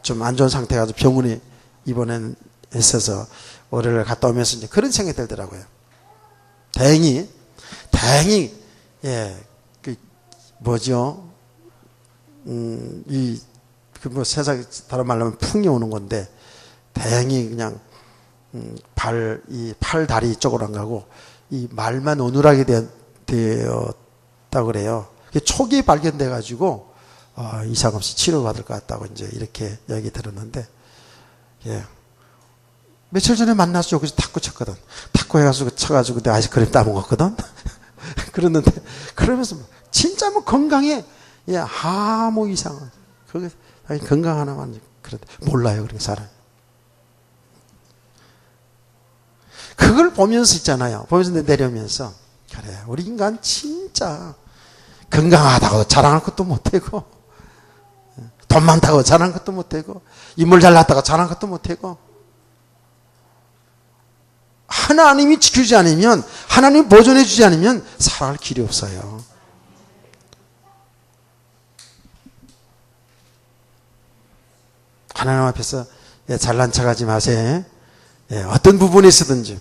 좀 안 좋은 상태가 가지고 병원에 입원했어서 월요일 갔다 오면서 이제 그런 생각이 들더라고요. 다행히 세상 다른 말로 하면 풍이 오는 건데, 다행히 그냥 팔 다리 쪽으로 안 가고 이 말만 어눌하게 되었다고 그래요. 초기에 발견돼 가지고 이상 없이 치료받을 것 같다고 이제 이렇게 얘기 들었는데, 며칠 전에 만나서 여기서 탁구 쳤거든. 탁구 해가지고 쳐가지고 내가 아이스크림 따먹었거든. 그랬는데 그러면서 진짜 건강해. 아무 이상은 그게 건강 하나만 그래 몰라요, 그렇게 사람. 그걸 보면서 있잖아요. 보면서 내려오면서 그래, 우리 인간 진짜 건강하다고 자랑할 것도 못하고, 돈 많다고 자랑할 것도 못하고, 인물 잘났다고 자랑할 것도 못하고, 하나님이 지켜주지 않으면, 하나님이 보존해 주지 않으면 살아갈 길이 없어요. 하나님 앞에서 잘난 척하지 마세요. 어떤 부분에 있어든지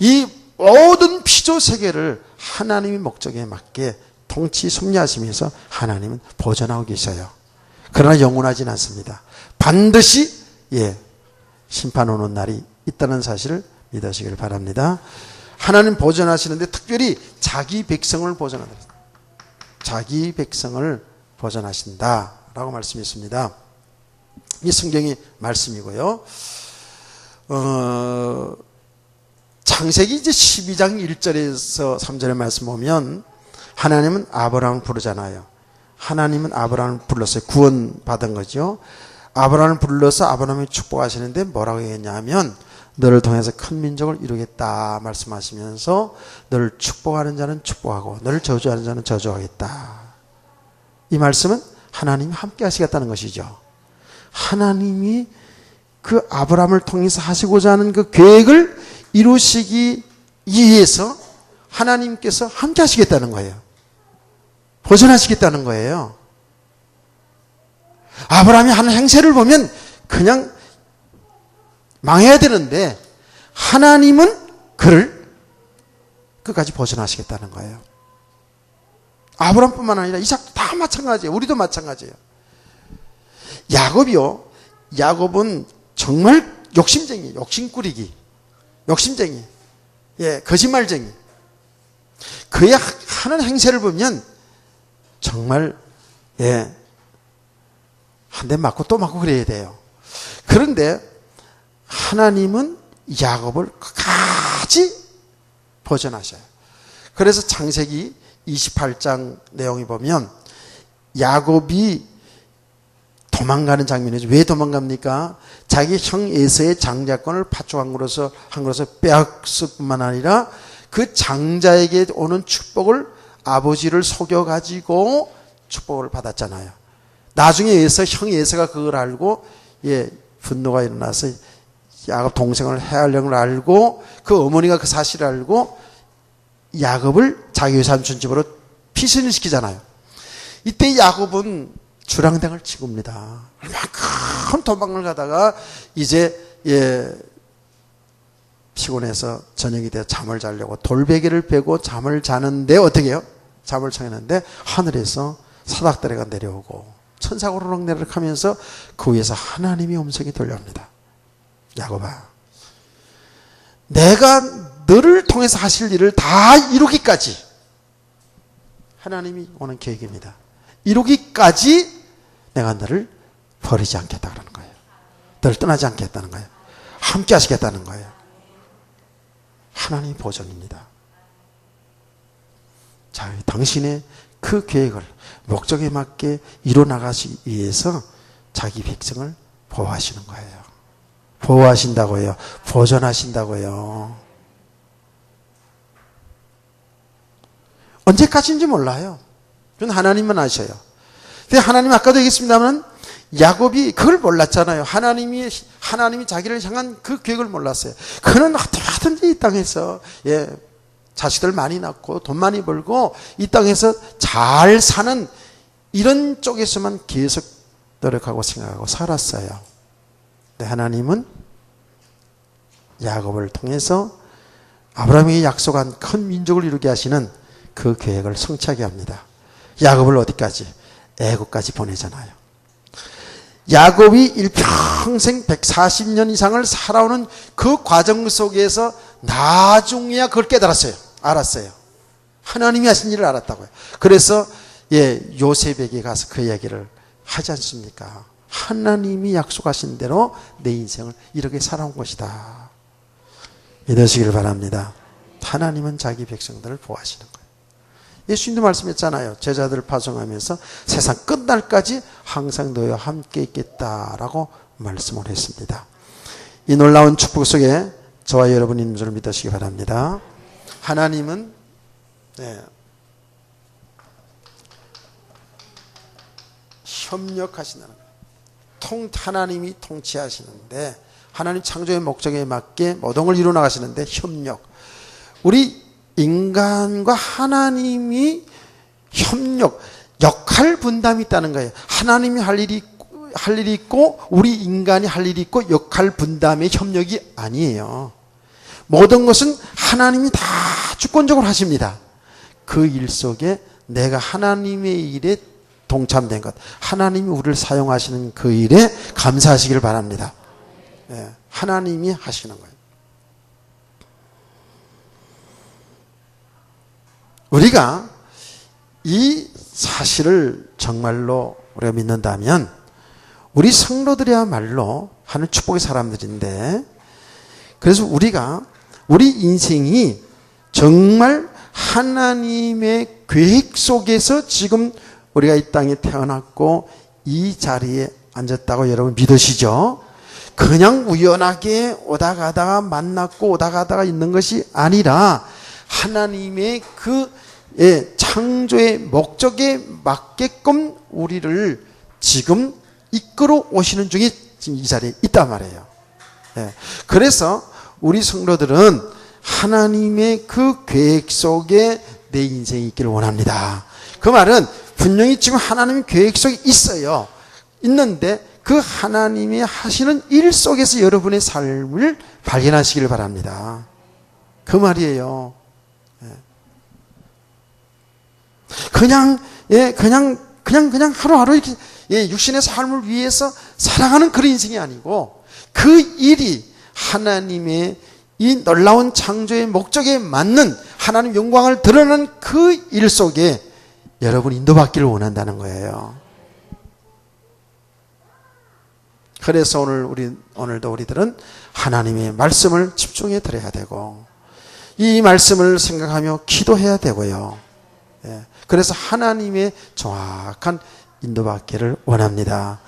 이 모든 피조 세계를 하나님의 목적에 맞게 통치 섭리하시면서 하나님은 보존하고 계셔요. 그러나 영원하진 않습니다. 반드시 심판 오는 날이 있다는 사실을 믿으시길 바랍니다. 하나님 보존하시는데 특별히 자기 백성을 보존한다. 자기 백성을 보존하신다라고 말씀했습니다. 이 성경의 말씀이고요. 창세기 이제 12장 1절에서 3절의 말씀 보면 하나님은 아브라함을 부르잖아요. 하나님은 아브라함을 불렀어요. 구원받은 거죠. 아브라함을 불러서 아브라함을 축복하시는데 뭐라고 했냐면, 너를 통해서 큰 민족을 이루겠다 말씀하시면서 너를 축복하는 자는 축복하고 너를 저주하는 자는 저주하겠다. 이 말씀은 하나님이 함께 하시겠다는 것이죠. 하나님이 그 아브라함을 통해서 하시고자 하는 그 계획을 이루시기 위해서 하나님께서 함께 하시겠다는 거예요. 보존하시겠다는 거예요. 아브라함이 하는 행세를 보면 그냥 망해야 되는데 하나님은 그를 끝까지 보존하시겠다는 거예요. 아브라함뿐만 아니라 이삭도 다 마찬가지예요. 우리도 마찬가지예요. 야곱은 정말 욕심쟁이, 욕심꾸리기, 욕심쟁이, 거짓말쟁이. 그의 하는 행세를 보면 정말 한 대 맞고 또 맞고 그래야 돼요. 그런데 하나님은 야곱을 끝까지 보존하셔요. 그래서 창세기 28장 내용이 보면 야곱이 도망가는 장면이죠. 왜 도망갑니까? 자기 형 에서의 장자권을 파촉한 것으로서 빼앗을 뿐만 아니라 그 장자에게 오는 축복을 아버지를 속여가지고 축복을 받았잖아요. 나중에 형 에서가 그걸 알고 분노가 일어나서 야곱 동생을 해하려는 걸 알고 그 어머니가 그 사실을 알고 야곱을 자기 외삼촌 집으로 피신을 시키잖아요. 이때 야곱은 주랑당을 치고입니다. 얼마큼 도망을 가다가 이제 피곤해서 저녁이 되어 잠을 자려고 돌베개를 베고 잠을 자는데 어떻게 해요? 잠을 청했는데 하늘에서 사닥다리가 내려오고 천사가 오르락 내리락 하면서 그 위에서 하나님의 음성이 들려옵니다. 야곱아, 내가 너를 통해서 하실 일을 다 이루기까지 하나님이 오는 계획입니다. 이루기까지 내가 너를 버리지 않겠다 그러는 거예요. 너를 떠나지 않겠다는 거예요. 함께 하시겠다는 거예요. 하나님의 보존입니다. 자, 당신의 그 계획을 목적에 맞게 이뤄나가기 위해서 자기 백성을 보호하시는 거예요. 보호하신다고요. 보존하신다고요. 언제까지인지 몰라요. 그건 하나님만 아셔요. 근데 하나님 아까도 얘기했습니다만 야곱이 그걸 몰랐잖아요. 하나님이 자기를 향한 그 계획을 몰랐어요. 그는 어떻게든지 이 땅에서 자식들 많이 낳고 돈 많이 벌고 이 땅에서 잘 사는 이런 쪽에서만 계속 노력하고 생각하고 살았어요. 근데 하나님은 야곱을 통해서 아브라함이 약속한 큰 민족을 이루게 하시는 그 계획을 성취하게 합니다. 야곱을 어디까지? 애국까지 보내잖아요. 야곱이 일평생 140년 이상을 살아오는 그 과정 속에서 나중에야 그걸 깨달았어요. 알았어요. 하나님이 하신 일을 알았다고요. 그래서 요셉에게 가서 그 이야기를 하지 않습니까? 하나님이 약속하신 대로 내 인생을 이렇게 살아온 것이다. 믿으시길 바랍니다. 하나님은 자기 백성들을 보호하시는 거예요. 예수님도 말씀했잖아요. 제자들을 파송하면서 세상 끝날까지 항상 너희와 함께 있겠다라고 말씀을 했습니다. 이 놀라운 축복 속에 저와 여러분 있는 줄 믿으시기 바랍니다. 하나님은 협력하신다는 거예요. 하나님이 통치하시는데 하나님 창조의 목적에 맞게 모든 걸 이루어나가시는데 협력. 우리 인간과 하나님이 협력, 역할 분담이 있다는 거예요. 하나님이 할 일이 있고 우리 인간이 할 일이 있고 역할 분담의 협력이 아니에요. 모든 것은 하나님이 다 주권적으로 하십니다. 그 일 속에 내가 하나님의 일에 동참된 것, 하나님이 우리를 사용하시는 그 일에 감사하시길 바랍니다. 하나님이 하시는 거예요. 우리가 이 사실을 정말로 우리가 믿는다면 우리 성도들이야말로 하는 축복의 사람들인데, 그래서 우리 인생이 정말 하나님의 계획 속에서 지금 우리가 이 땅에 태어났고 이 자리에 앉았다고 여러분 믿으시죠? 그냥 우연하게 오다 가다가 만났고 오다 가다가 있는 것이 아니라 하나님의 그 창조의 목적에 맞게끔 우리를 지금 이끌어 오시는 중에 지금 이 자리에 있단 말이에요. 그래서 우리 성도들은 하나님의 그 계획 속에 내 인생이 있기를 원합니다. 그 말은 분명히 지금 하나님의 계획 속에 있어요. 있는데 그 하나님이 하시는 일 속에서 여러분의 삶을 발견하시기를 바랍니다. 그 말이에요. 그냥 하루하루 이렇게 육신의 삶을 위해서 살아가는 그런 인생이 아니고 그 일이 하나님의 이 놀라운 창조의 목적에 맞는 하나님 영광을 드러내는 그 일 속에 여러분 인도받기를 원한다는 거예요. 그래서 오늘도 우리들은 하나님의 말씀을 집중해 드려야 되고, 이 말씀을 생각하며 기도해야 되고요. 그래서 하나님의 정확한 인도받기를 원합니다.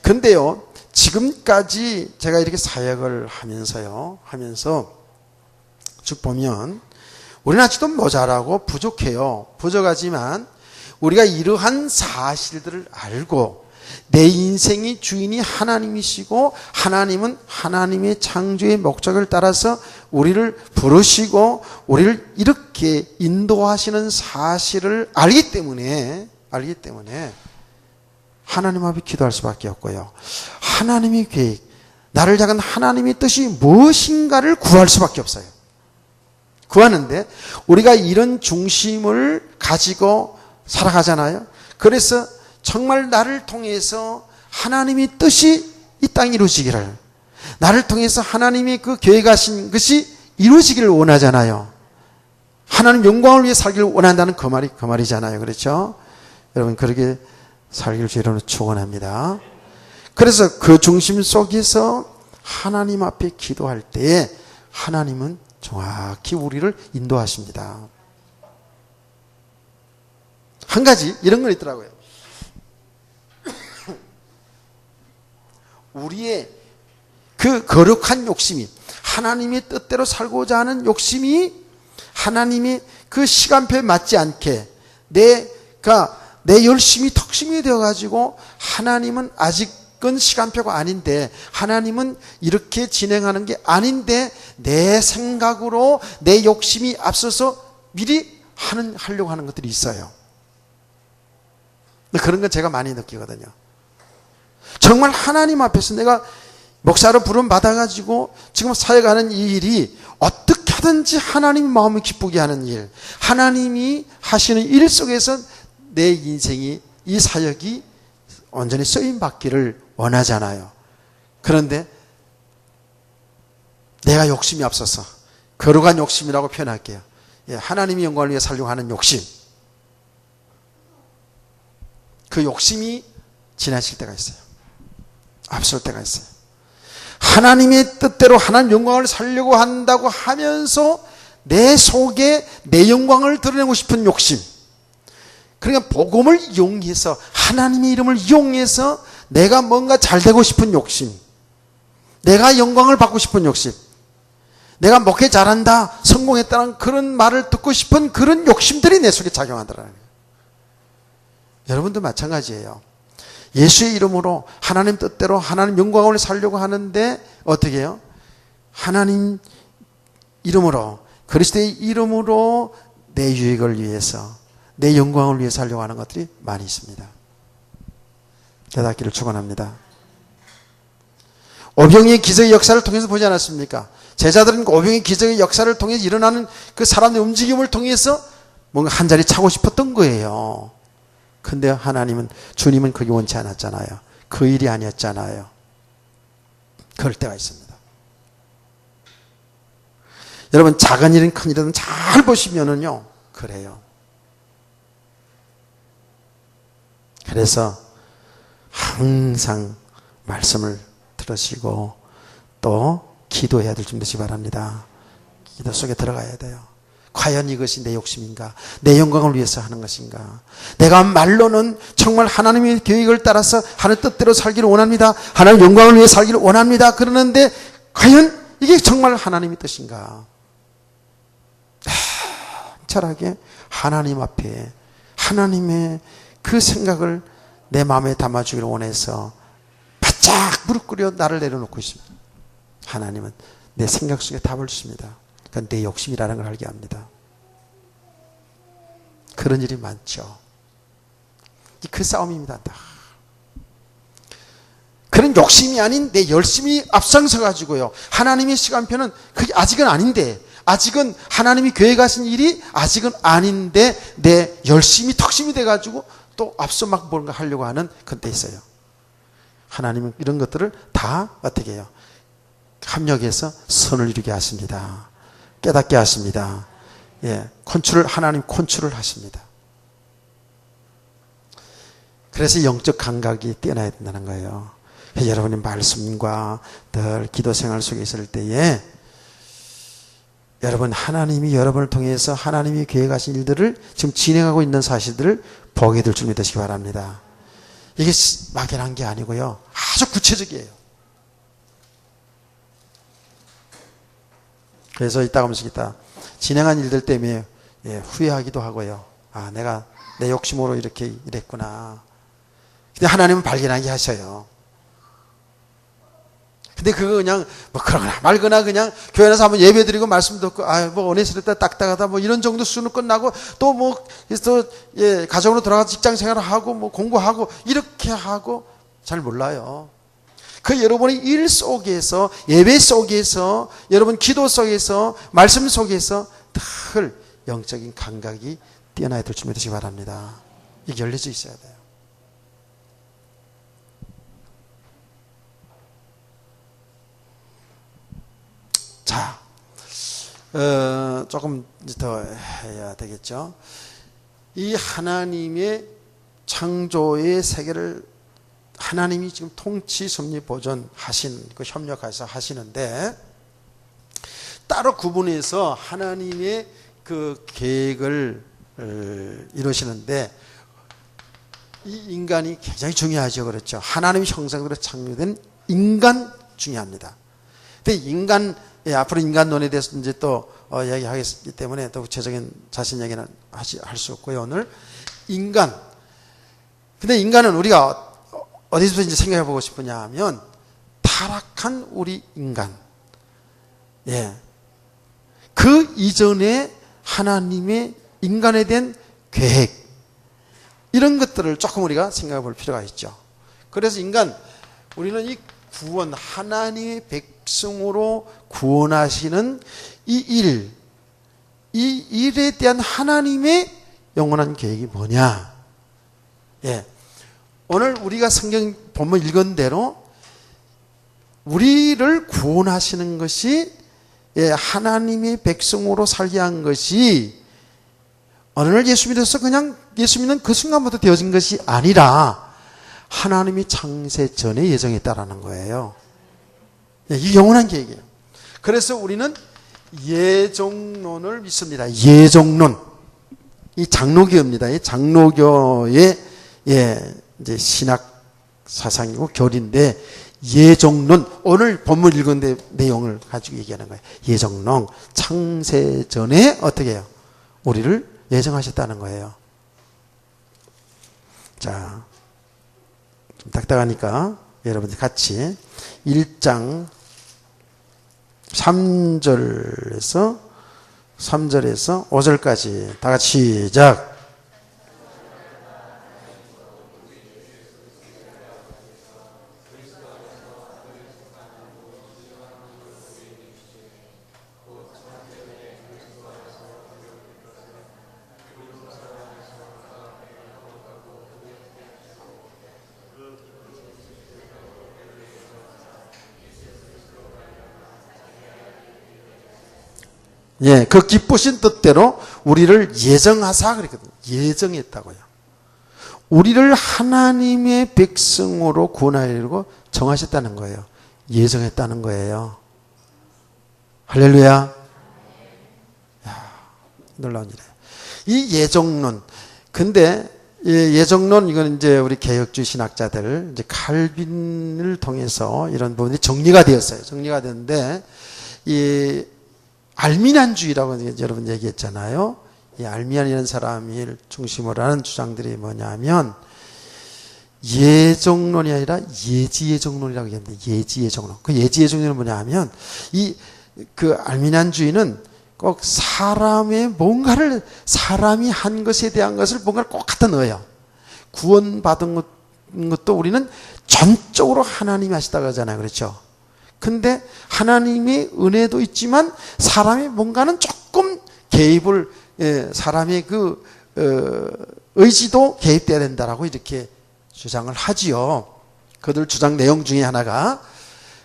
근데요, 지금까지 제가 이렇게 사역을 하면서 쭉 보면 우리는 아직도 모자라고 부족해요. 부족하지만 우리가 이러한 사실들을 알고 내 인생의 주인이 하나님이시고 하나님은 하나님의 창조의 목적을 따라서 우리를 부르시고 우리를 이렇게 인도하시는 사실을 알기 때문에 하나님 앞에 기도할 수밖에 없고요. 하나님의 계획, 나를 향한 하나님의 뜻이 무엇인가를 구할 수밖에 없어요. 구하는데 우리가 이런 중심을 가지고 살아가잖아요. 그래서 정말 나를 통해서 하나님의 뜻이 이 땅에 이루어지기를, 나를 통해서 하나님이 그 계획하신 것이 이루어지기를 원하잖아요. 하나님 영광을 위해 살기를 원한다는 그 말이잖아요. 그렇죠? 여러분, 그렇게 살기를 주로 축원합니다. 그래서 그 중심 속에서 하나님 앞에 기도할 때에 하나님은 정확히 우리를 인도하십니다. 한 가지 이런 건 있더라고요. 우리의 그 거룩한 욕심이, 하나님의 뜻대로 살고자 하는 욕심이 하나님의 그 시간표에 맞지 않게 내 열심이 턱심이 되어가지고, 하나님은 아직은 시간표가 아닌데, 하나님은 이렇게 진행하는 게 아닌데 내 생각으로 내 욕심이 앞서서 미리 하려고 하는 것들이 있어요. 그런 건 제가 많이 느끼거든요. 정말 하나님 앞에서 내가 목사로 부름 받아가지고 지금 사역하는 이 일이 어떻게 하든지 하나님 마음을 기쁘게 하는 일, 하나님이 하시는 일 속에서 내 인생이, 이 사역이 온전히 쓰임받기를 원하잖아요. 그런데 내가 욕심이 앞서서, 거룩한 욕심이라고 표현할게요. 하나님의 영광을 위해 살려고 하는 욕심, 그 욕심이 지나칠 때가 있어요. 앞설 때가 있어요. 하나님의 뜻대로 하나님 영광을 살려고 한다고 하면서 내 속에 내 영광을 드러내고 싶은 욕심, 그러니까 복음을 이용해서, 하나님의 이름을 이용해서 내가 뭔가 잘 되고 싶은 욕심, 내가 영광을 받고 싶은 욕심, 내가 목회 잘한다, 성공했다는 그런 말을 듣고 싶은 그런 욕심들이 내 속에 작용하더라고요. 여러분도 마찬가지예요. 예수의 이름으로 하나님 뜻대로 하나님 영광을 살려고 하는데 어떻게 해요? 하나님 이름으로, 그리스도의 이름으로 내 유익을 위해서, 내 영광을 위해 살려고 하는 것들이 많이 있습니다. 깨닫기를 축원합니다. 오병이의 기적의 역사를 통해서 보지 않았습니까? 제자들은 오병이의 기적의 역사를 통해서 일어나는 그 사람의 움직임을 통해서 뭔가 한 자리 차고 싶었던 거예요. 근데 하나님은, 주님은 그게 원치 않았잖아요. 그 일이 아니었잖아요. 그럴 때가 있습니다. 여러분, 작은 일은 큰 일은 잘 보시면은요, 그래요. 그래서 항상 말씀을 들으시고 또 기도해야 될 줄 믿으시기 바랍니다. 기도 속에 들어가야 돼요. 과연 이것이 내 욕심인가? 내 영광을 위해서 하는 것인가? 내가 말로는 정말 하나님의 계획을 따라서 하나님 뜻대로 살기를 원합니다. 하나님 영광을 위해 살기를 원합니다. 그러는데 과연 이게 정말 하나님의 뜻인가? 철학에 하나님 앞에 하나님의 그 생각을 내 마음에 담아주기를 원해서 바짝 무릎 꿇여 나를 내려놓고 있습니다. 하나님은 내 생각 속에 답을 주십니다. 그건 내 욕심이라는 걸 알게 합니다. 그런 일이 많죠. 그 싸움입니다. 그런 욕심이 아닌 내 열심이 앞장서 가지고요, 하나님의 시간표는 그게 아직은 아닌데, 아직은 하나님이 계획하신 일이 아직은 아닌데 내 열심이 턱심이 돼가지고 또 앞서 막 뭔가 하려고 하는 그때 있어요. 하나님은 이런 것들을 다 어떻게 해요? 합력해서 선을 이루게 하십니다. 깨닫게 하십니다. 컨트롤, 하나님 컨트롤 하십니다. 그래서 영적 감각이 뛰어나야 된다는 거예요. 여러분이 말씀과 늘 기도 생활 속에 있을 때에 여러분 하나님이 여러분을 통해서 하나님이 계획하신 일들을 지금 진행하고 있는 사실들을 보게 될 줄 믿으시기 바랍니다. 이게 막연한 게 아니고요. 아주 구체적이에요. 그래서 이따 가면서 이따 진행한 일들 때문에 후회하기도 하고요. 아, 내가 내 욕심으로 이렇게 이랬구나. 근데 하나님은 발견하게 하셔요. 근데 그거 그냥 뭐 그러거나 말거나 그냥 교회 나서 한번 예배 드리고 말씀 듣고 뭐 은혜 스렸다 딱딱하다 뭐 이런 정도 수는 끝나고 또 뭐 또 가정으로 돌아가서 직장 생활을 하고 뭐 공부하고 이렇게 하고 잘 몰라요. 그 여러분의 일 속에서 예배 속에서 여러분 기도 속에서 말씀 속에서 늘 영적인 감각이 뛰어나야 될 줄 믿으시기 바랍니다. 이게 열려져 있어야 돼요. 자, 조금 더 해야 되겠죠. 이 하나님의 창조의 세계를 하나님이 지금 통치, 섭리, 보존하신, 그 협력해서 하시는데, 따로 구분해서 하나님의 그 계획을 이루시는데, 이 인간이 굉장히 중요하죠. 그렇죠. 하나님의 형상대로 창조된 인간 중요합니다. 근데 인간, 앞으로 인간론에 대해서 이제 또 이야기하기 때문에 더 구체적인 자신 얘기는 할 수 없고요. 오늘 인간. 근데 인간은 우리가 어디서 이제 생각해 보고 싶으냐 하면 타락한 우리 인간. 그 이전에 하나님의 인간에 대한 계획. 이런 것들을 조금 우리가 생각해 볼 필요가 있죠. 그래서 우리는 이 구원, 하나님의 백성으로 구원하시는 이 일에 대한 하나님의 영원한 계획이 뭐냐? 오늘 우리가 성경 본문 읽은 대로 우리를 구원하시는 것이 하나님의 백성으로 살게 한 것이 어느 날 예수 믿어서 그냥 예수 믿는 그 순간부터 되어진 것이 아니라 하나님이 창세 전에 예정했다라는 거예요. 이 영원한 계획이에요. 그래서 우리는 예정론을 믿습니다. 예정론. 이 장로교입니다. 이 장로교의 이제 신학 사상이고 교리인데 예정론. 오늘 본문 읽은 내용을 가지고 얘기하는 거예요. 예정론. 창세 전에 어떻게 해요? 우리를 예정하셨다는 거예요. 자, 좀 딱딱하니까 여러분들 같이 1장 3절에서 5절까지 다 같이 시작. 그 기쁘신 뜻대로 우리를 예정하사 그랬거든요. 예정했다고요. 우리를 하나님의 백성으로 구원하려고 정하셨다는 거예요. 예정했다는 거예요. 할렐루야. 놀라운 일이에요. 이 예정론. 근데 예정론 이건 이제 우리 개혁주의 신학자들 이제 칼빈을 통해서 이런 부분이 정리가 되었어요. 정리가 됐는데 이 알미니안주의라고 여러분 얘기했잖아요. 이 알미니안이라는 사람이 중심으로 하는 주장들이 뭐냐면 예정론이 아니라 예지예정론이라고 얘기합니다. 예지예정론. 그 예지예정론은 뭐냐 하면 그 알미니안주의는 꼭 사람이 한 것에 대한 것을 뭔가를 꼭 갖다 넣어요. 구원받은 것도 우리는 전적으로 하나님이 하시다고 하잖아요. 그렇죠? 근데 하나님의 은혜도 있지만 사람의 뭔가는 조금 개입을 사람의 그 의지도 개입돼야 된다라고 이렇게 주장을 하지요. 그들 주장 내용 중에 하나가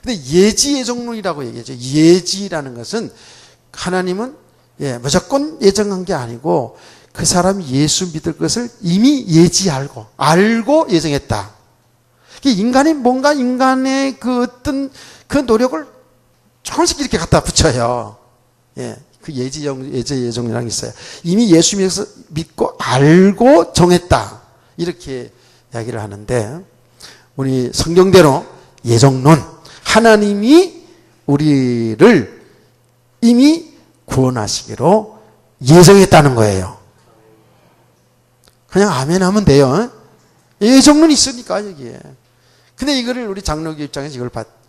근데 예지예정론이라고 얘기하죠. 예지라는 것은 하나님은 무조건 예정한 게 아니고 그 사람이 예수 믿을 것을 이미 알고 예정했다. 인간이 뭔가 인간의 그 어떤 그 노력을 조금씩 이렇게 갖다 붙여요. 예. 그 예정이라는 게 있어요. 이미 예수 믿고 알고 정했다. 이렇게 이야기를 하는데, 우리 성경대로 예정론, 하나님이 우리를 이미 구원하시기로 예정했다는 거예요. 그냥 아멘 하면 돼요. 예정론이 있으니까, 여기에. 근데 이거를 우리 장로교 입장에서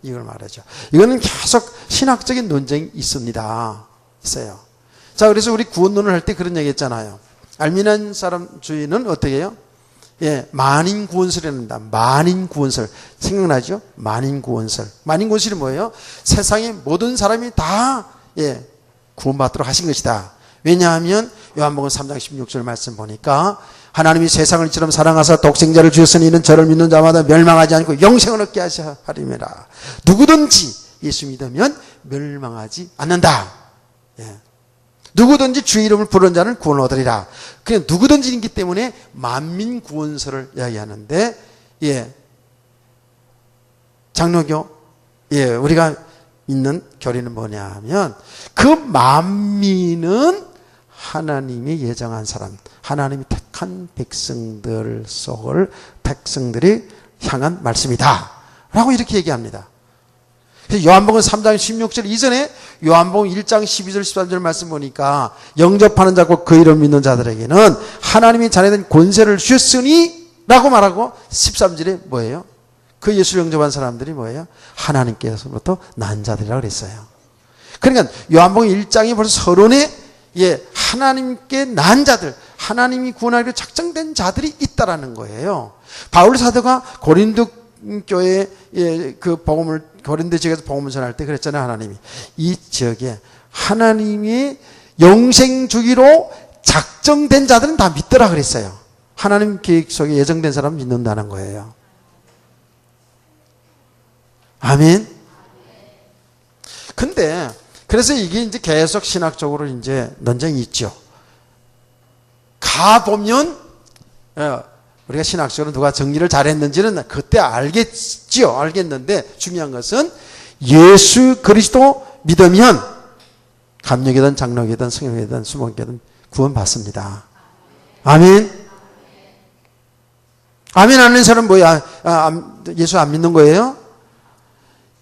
이걸 말하죠. 이거는 계속 신학적인 논쟁이 있습니다. 있어요. 자, 그래서 우리 구원론을 할 때 그런 얘기 했잖아요. 알미니안 사람 주의는 어떻게 해요? 예, 만인구원설이란다. 만인구원설. 생각나죠? 만인구원설. 만인구원설이 뭐예요? 세상의 모든 사람이 다, 예, 구원받도록 하신 것이다. 왜냐하면 요한복음 3장 16절 말씀 보니까 하나님이 세상을 이처럼 사랑하사 독생자를 주셨으니 이는 저를 믿는 자마다 멸망하지 않고 영생을 얻게 하시려 하림이라. 누구든지 예수 믿으면 멸망하지 않는다. 예. 누구든지 주의 이름을 부르는 자는 구원을 얻으리라. 그냥 누구든지이기 때문에 만민 구원설을 이야기하는데, 예, 장로교, 예, 우리가 있는 교리는 뭐냐 하면, 그 만민은 하나님이 예정한 사람, 하나님이 택한 백성들 속을 백성들이 향한 말씀이다 라고 이렇게 얘기합니다. 그래서 요한복음 3장 16절 이전에 요한복음 1장 12절 13절 말씀 보니까 영접하는 자고 그 이름 믿는 자들에게는 하나님이 자네된 권세를 주셨으니 라고 말하고 13절에 뭐예요? 그 예수를 영접한 사람들이 뭐예요? 하나님께서부터 난 자들이라고 그랬어요. 그러니까 요한복음 1장이 벌써 서론에, 예, 하나님께 난 자들, 하나님이 구원하기로 작정된 자들이 있다라는 거예요. 바울 사도가 고린도 교회, 예, 그 복음을, 고린도 지역에서 복음을 전할 때 그랬잖아요. 하나님이 이 지역에 하나님의 영생 주기로 작정된 자들은 다 믿더라 그랬어요. 하나님 계획 속에 예정된 사람은 믿는다는 거예요. 아멘. 근데 그래서 이게 이제 계속 신학적으로 이제 논쟁이 있죠. 가보면, 우리가 신학적으로 누가 정리를 잘했는지는 그때 알겠는데 중요한 것은 예수 그리스도 믿으면 감력이든 장로이든 성령이든 수목이든 구원받습니다. 아멘. 아멘 하는 사람은 뭐야? 예수 안 믿는 거예요?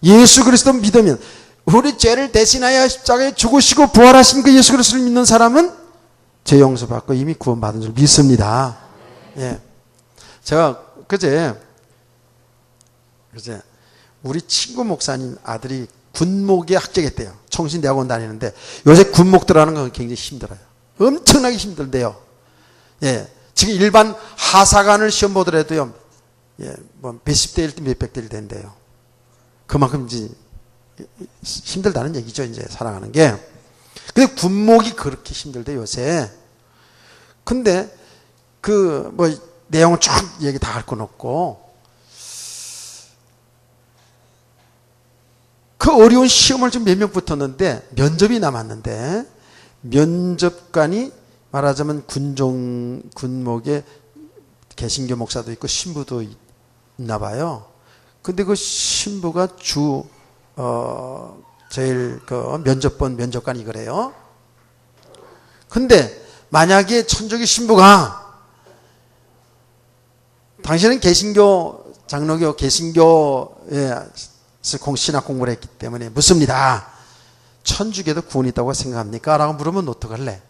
예수 그리스도 믿으면, 우리 죄를 대신하여 십자가에 죽으시고 부활하신 그 예수 그리스도를 믿는 사람은 죄 용서받고 이미 구원받은 줄 믿습니다. 예. 제가 그제 우리 친구 목사님 아들이 군목에 합격했대요. 청신대학원 다니는데 요새 군목 들어가는 건 굉장히 힘들어요. 엄청나게 힘들대요. 예. 지금 일반 하사관을 시험 보더라도요, 예, 뭐 몇십 대 1대 몇백 대 1 된대요. 그만큼 이제 힘들다는 얘기죠, 이제 살아가는 게. 근데 군목이 그렇게 힘들대, 요새. 근데 그 뭐 내용은 쭉 얘기 다 할 건 없고, 그 어려운 시험을 좀 몇 명 붙었는데 면접이 남았는데, 면접관이 말하자면 군목에 개신교 목사도 있고 신부도 있나 봐요. 근데 그 신부가 제일 그 면접관이 그래요. 근데 만약에 천주교 신부가, 당신은 개신교, 장로교, 개신교에 신학 공부를 했기 때문에 묻습니다. 천주교도 구원이 있다고 생각합니까? 라고 물으면 어떡할래?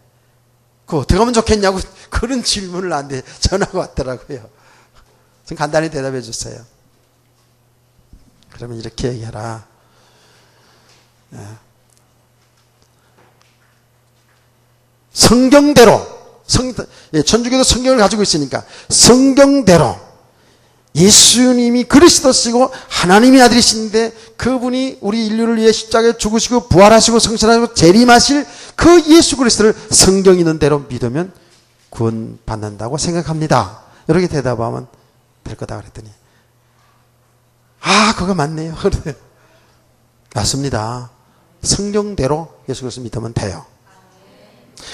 그거 어떻게 하면 좋겠냐고 그런 질문을 나한테 전화가 왔더라고요. 좀 간단히 대답해 주세요. 그러면 이렇게 얘기해라. 성경대로, 천주교도 성경을 가지고 있으니까 성경대로 예수님이 그리스도시고 하나님의 아들이신데, 그분이 우리 인류를 위해 십자가에 죽으시고 부활하시고 성천하시고 재림하실 그 예수 그리스도를 성경 있는 대로 믿으면 구원받는다고 생각합니다. 이렇게 대답하면 될 거다 그랬더니, 그거 맞네요. 맞습니다. 성경대로 예수 그리스도 믿으면 돼요.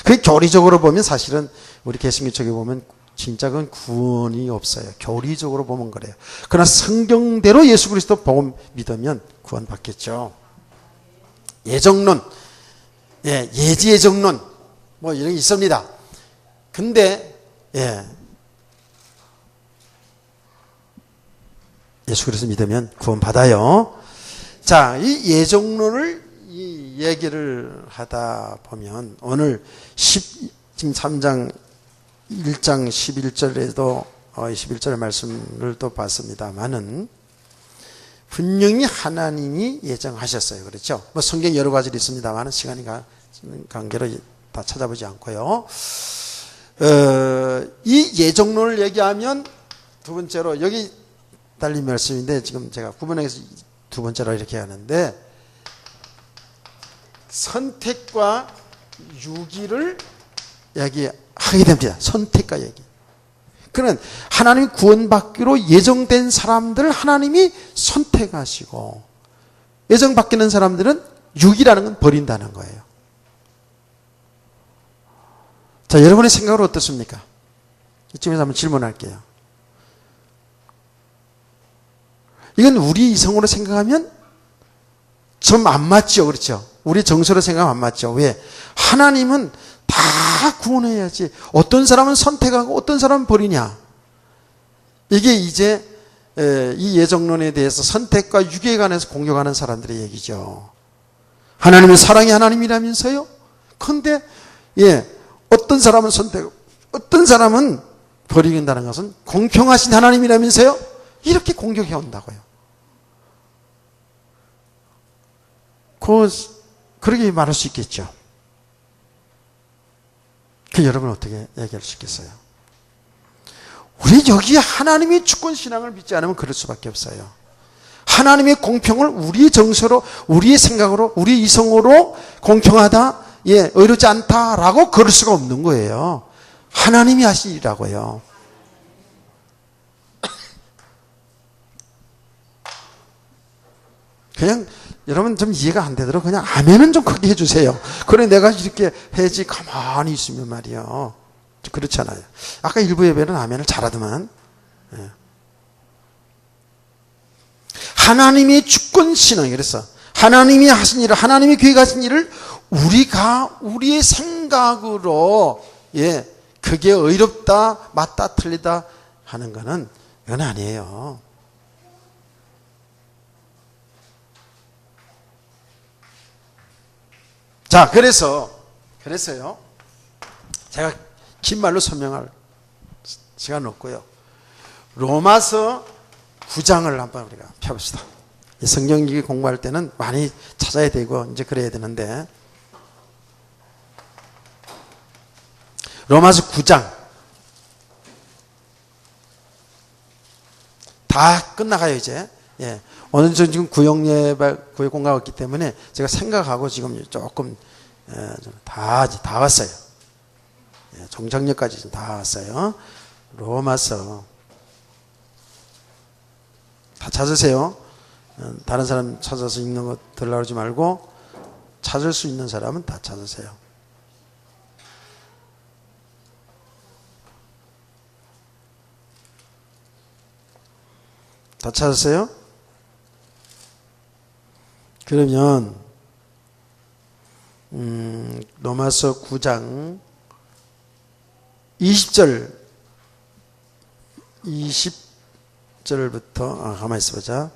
그 교리적으로 보면 사실은 우리 개신교 쪽에 보면 진짜 그건 구원이 없어요. 교리적으로 보면 그래요. 그러나 성경대로 예수 그리스도 복음 믿으면 구원 받겠죠. 예정론, 예지예정론 뭐 이런 게 있습니다. 근데 예수 그리스도 믿으면 구원 받아요. 자, 이 예정론을 이 얘기를 하다 보면 오늘 지금 3장 1장 11절에도 11절의 말씀을 또 봤습니다만은 분명히 하나님이 예정하셨어요. 그렇죠? 뭐 성경 여러 가지로 있습니다만 시간이 관계로 다 찾아보지 않고요. 이 예정론을 얘기하면 두 번째로 여기 달린 말씀인데 지금 제가 구분해서 두 번째로 이렇게 하는데 선택과 유기를 얘기하게 됩니다. 선택과 얘기. 그는 하나님이 구원받기로 예정된 사람들을 하나님이 선택하시고 예정받기는 사람들은 유기라는 건 버린다는 거예요. 자, 여러분의 생각은 어떻습니까? 이쯤에서 한번 질문할게요. 이건 우리 이성으로 생각하면 좀 안 맞죠. 그렇죠? 우리 정서로 생각하면 안 맞죠. 왜? 하나님은 다 구원해야지. 어떤 사람은 선택하고 어떤 사람은 버리냐. 이게 이제 이 예정론에 대해서 선택과 유기에 관해서 공격하는 사람들의 얘기죠. 하나님은 사랑의 하나님이라면서요? 그런데 어떤 사람은 선택, 어떤 사람은 버리긴다는 것은 공평하신 하나님이라면서요? 이렇게 공격해 온다고요. 그렇게 말할 수 있겠죠. 여러분 어떻게 얘기할 수 있겠어요? 우리 여기 하나님의 주권 신앙을 믿지 않으면 그럴 수밖에 없어요. 하나님의 공평을 우리의 정서로, 우리의 생각으로, 우리 이성으로 공평하다, 의롭지 않다라고 그럴 수가 없는 거예요. 하나님이 하시라고요. 그냥 여러분 좀 이해가 안 되도록 그냥 아멘은 좀 크게 해주세요. 그래 내가 이렇게 해야지 가만히 있으면 말이요. 그렇잖아요. 아까 일부 예배는 아멘을 잘하더만. 하나님의 주권 신앙, 그래서 하나님이 하신 일을, 하나님이 계획하신 일을 우리가 우리의 생각으로 그게 의롭다, 맞다, 틀리다 하는 거는 이건 아니에요. 자, 그래서요. 제가 긴 말로 설명할 시간 없고요. 로마서 9장을 한번 우리가 펴봅시다. 성경 공부할 때는 많이 찾아야 되고 이제 그래야 되는데 로마서 9장 다 끝나가요 이제. 오늘 저 지금 구역 공가가 없기 때문에 제가 생각하고 지금 조금 다 왔어요. 종착역까지 다 왔어요. 로마서 다 찾으세요. 다른 사람 찾아서 읽는 거 들으려고 하지 말고 찾을 수 있는 사람은 다 찾으세요. 다 찾았어요? 그러면 로마서 9장 20절부터 가만히 있어보자.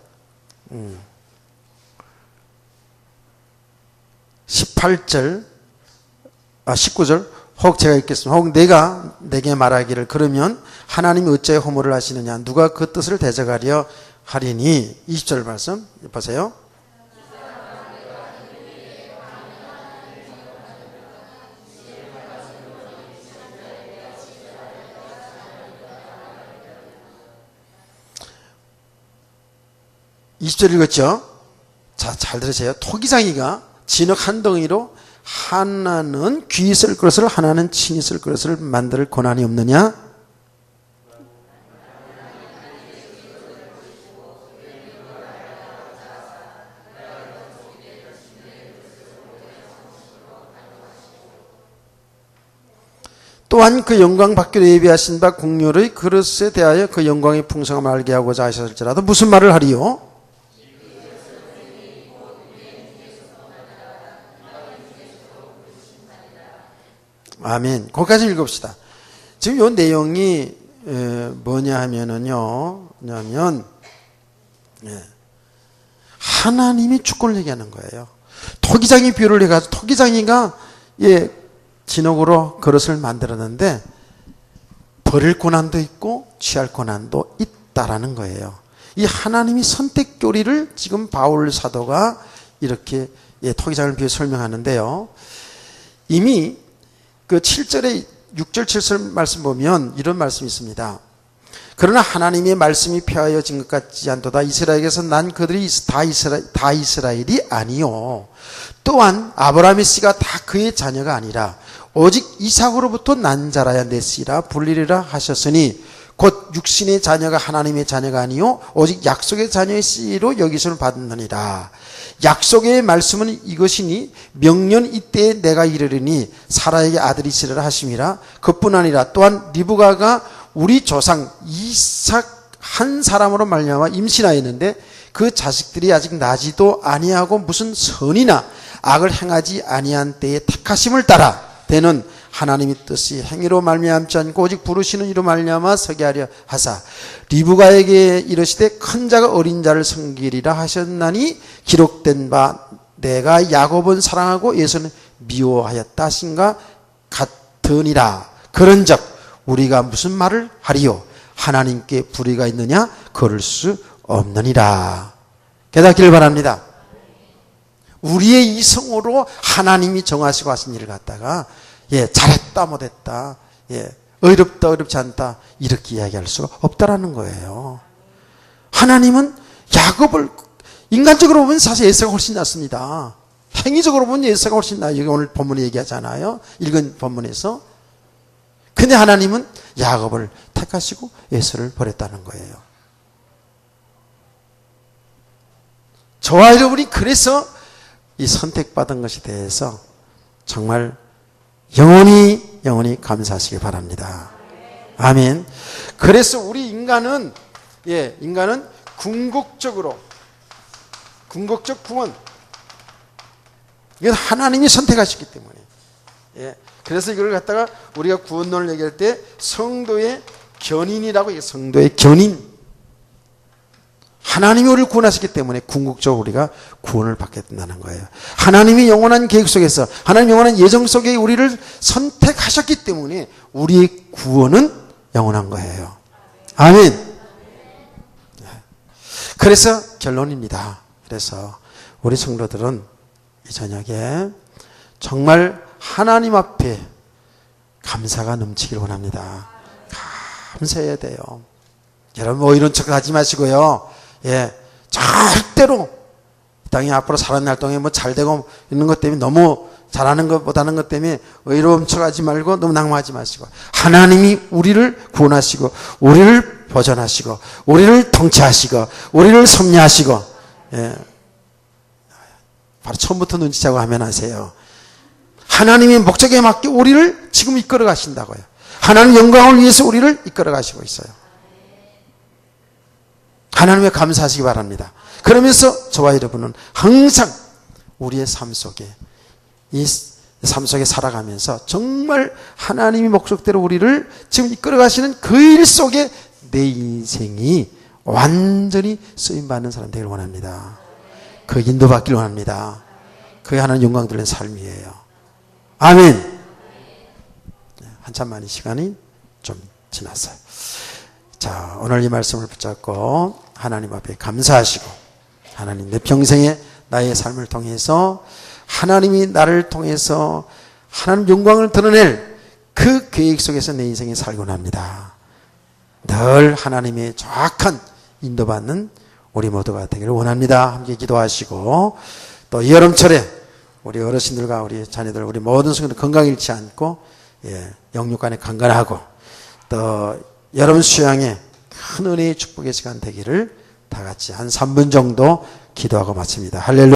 18절 19절 혹 제가 읽겠습니다. 혹 내가 내게 말하기를 그러면 하나님이 어찌하여 허물을 하시느냐 누가 그 뜻을 대적하려 하리니 20절 말씀 보세요. (20절) 읽었죠? 자, 잘 들으세요. 토기상이가 진흙 한 덩이로 하나는 귀 쓸 것을 하나는 친히 쓸 것을 만들 권한이 없느냐? 또한 그 영광 받기로 예비하신 바 공료의 그릇에 대하여 그 영광의 풍성함을 알게 하고자 하셨을지라도 무슨 말을 하리요? 아멘. 거기까지 읽읍시다. 지금 이 내용이 뭐냐 하면은요, 뭐냐면 하나님이 주권을 얘기하는 거예요. 토기장이 비유를 해가지고 토기장이가 진흙으로 그릇을 만들었는데 버릴 권한도 있고 취할 권한도 있다라는 거예요. 이 하나님이 선택 교리를 지금 바울 사도가 이렇게 토기장을 비유 설명하는데요. 이미 그 7절에 6절 7절 말씀 보면 이런 말씀이 있습니다. 그러나 하나님의 말씀이 폐하여진 것 같지 않도다. 이스라엘에게서 난 그들이 다 이스라엘이 아니요. 또한 아브라함의 씨가 다 그의 자녀가 아니라 오직 이삭으로부터 난 자라야 내 씨라 불리리라 하셨으니 곧 육신의 자녀가 하나님의 자녀가 아니요 오직 약속의 자녀의 씨로 여기심을 받느니라. 약속의 말씀은 이것이니 명년 이때에 내가 이르리니 사라에게 아들이 있으리라 하심이라. 그뿐 아니라 또한 리브가가 우리 조상 이삭 한 사람으로 말미암아 임신하였는데 그 자식들이 아직 나지도 아니하고 무슨 선이나 악을 행하지 아니한 때에 택하심을 따라 되는 하나님의 뜻이 행위로 말미암지 않고 오직 부르시는 이로 말미암아 서게 하려 하사 리브가에게 이르시되 큰 자가 어린 자를 섬기리라 하셨나니 기록된 바 내가 야곱은 사랑하고 에서는 미워하였다 하신가 같으니라. 그런즉 우리가 무슨 말을 하리요? 하나님께 불의가 있느냐? 그럴 수 없느니라. 깨닫기를 바랍니다. 우리의 이성으로 하나님이 정하시고 하신 일을 갖다가 잘했다 못했다, 어렵다 어렵지 않다 이렇게 이야기할 수가 없다라는 거예요. 하나님은 야곱을 인간적으로 보면 사실 에사가 훨씬 낫습니다. 행위적으로 보면 에사가 훨씬 나아요. 이게 오늘 본문에 얘기하잖아요. 읽은 본문에서. 근데 하나님은 야곱을 택하시고 에사를 버렸다는 거예요. 저와 여러분이 그래서 이 선택받은 것에 대해서 정말 영원히 감사하시기 바랍니다. 아멘. 그래서 우리 인간은 궁극적 구원, 이건 하나님이 선택하셨기 때문에. 그래서 이걸 갖다가 우리가 구원론을 얘기할 때 성도의 견인이라고 해요. 성도의 견인. 하나님이 우리를 구원하셨기 때문에 궁극적으로 우리가 구원을 받게 된다는 거예요. 하나님이 영원한 계획 속에서, 하나님 영원한 예정 속에 우리를 선택하셨기 때문에 우리의 구원은 영원한 거예요. 아멘. 그래서 결론입니다. 그래서 우리 성도들은 이 저녁에 정말 하나님 앞에 감사가 넘치길 원합니다. 감사해야 돼요. 여러분 이런 척 하지 마시고요. 절대로 이 땅에 앞으로 살아날 동안에 잘되고 있는 것 때문에 너무 잘하는 것 못하는 것 때문에 의로움 척하지 말고 너무 낙마하지 마시고 하나님이 우리를 구원하시고 우리를 보존하시고 우리를 통치하시고 우리를 섭리하시고 바로 처음부터 눈치채고 하면 하세요. 하나님의 목적에 맞게 우리를 지금 이끌어 가신다고요. 하나님 영광을 위해서 우리를 이끌어 가시고 있어요. 하나님에 감사하시기 바랍니다. 그러면서 저와 여러분은 항상 우리의 삶 속에 이 삶 속에 살아가면서 정말 하나님의 목적대로 우리를 지금 이끌어 가시는 그 일 속에 내 인생이 완전히 쓰임받는 사람 되길 원합니다. 그 인도받길 원합니다. 그게 하나님 영광 돌리는 삶이에요. 아멘. 한참 많은 시간이 좀 지났어요. 자, 오늘 이 말씀을 붙잡고 하나님 앞에 감사하시고 하나님 내 평생에 나의 삶을 통해서 하나님이 나를 통해서 하나님 영광을 드러낼 그 계획 속에서 내 인생에 살곤 합니다. 늘 하나님의 정확한 인도받는 우리 모두가 되기를 원합니다. 함께 기도하시고 또 이 여름철에 우리 어르신들과 우리 자녀들 우리 모든 성도들 건강 잃지 않고 영육간에 강건하고 또 여러분 수양에 큰 은혜의 축복의 시간 되기를 다 같이 한 3분 정도 기도하고 마칩니다. 할렐루야.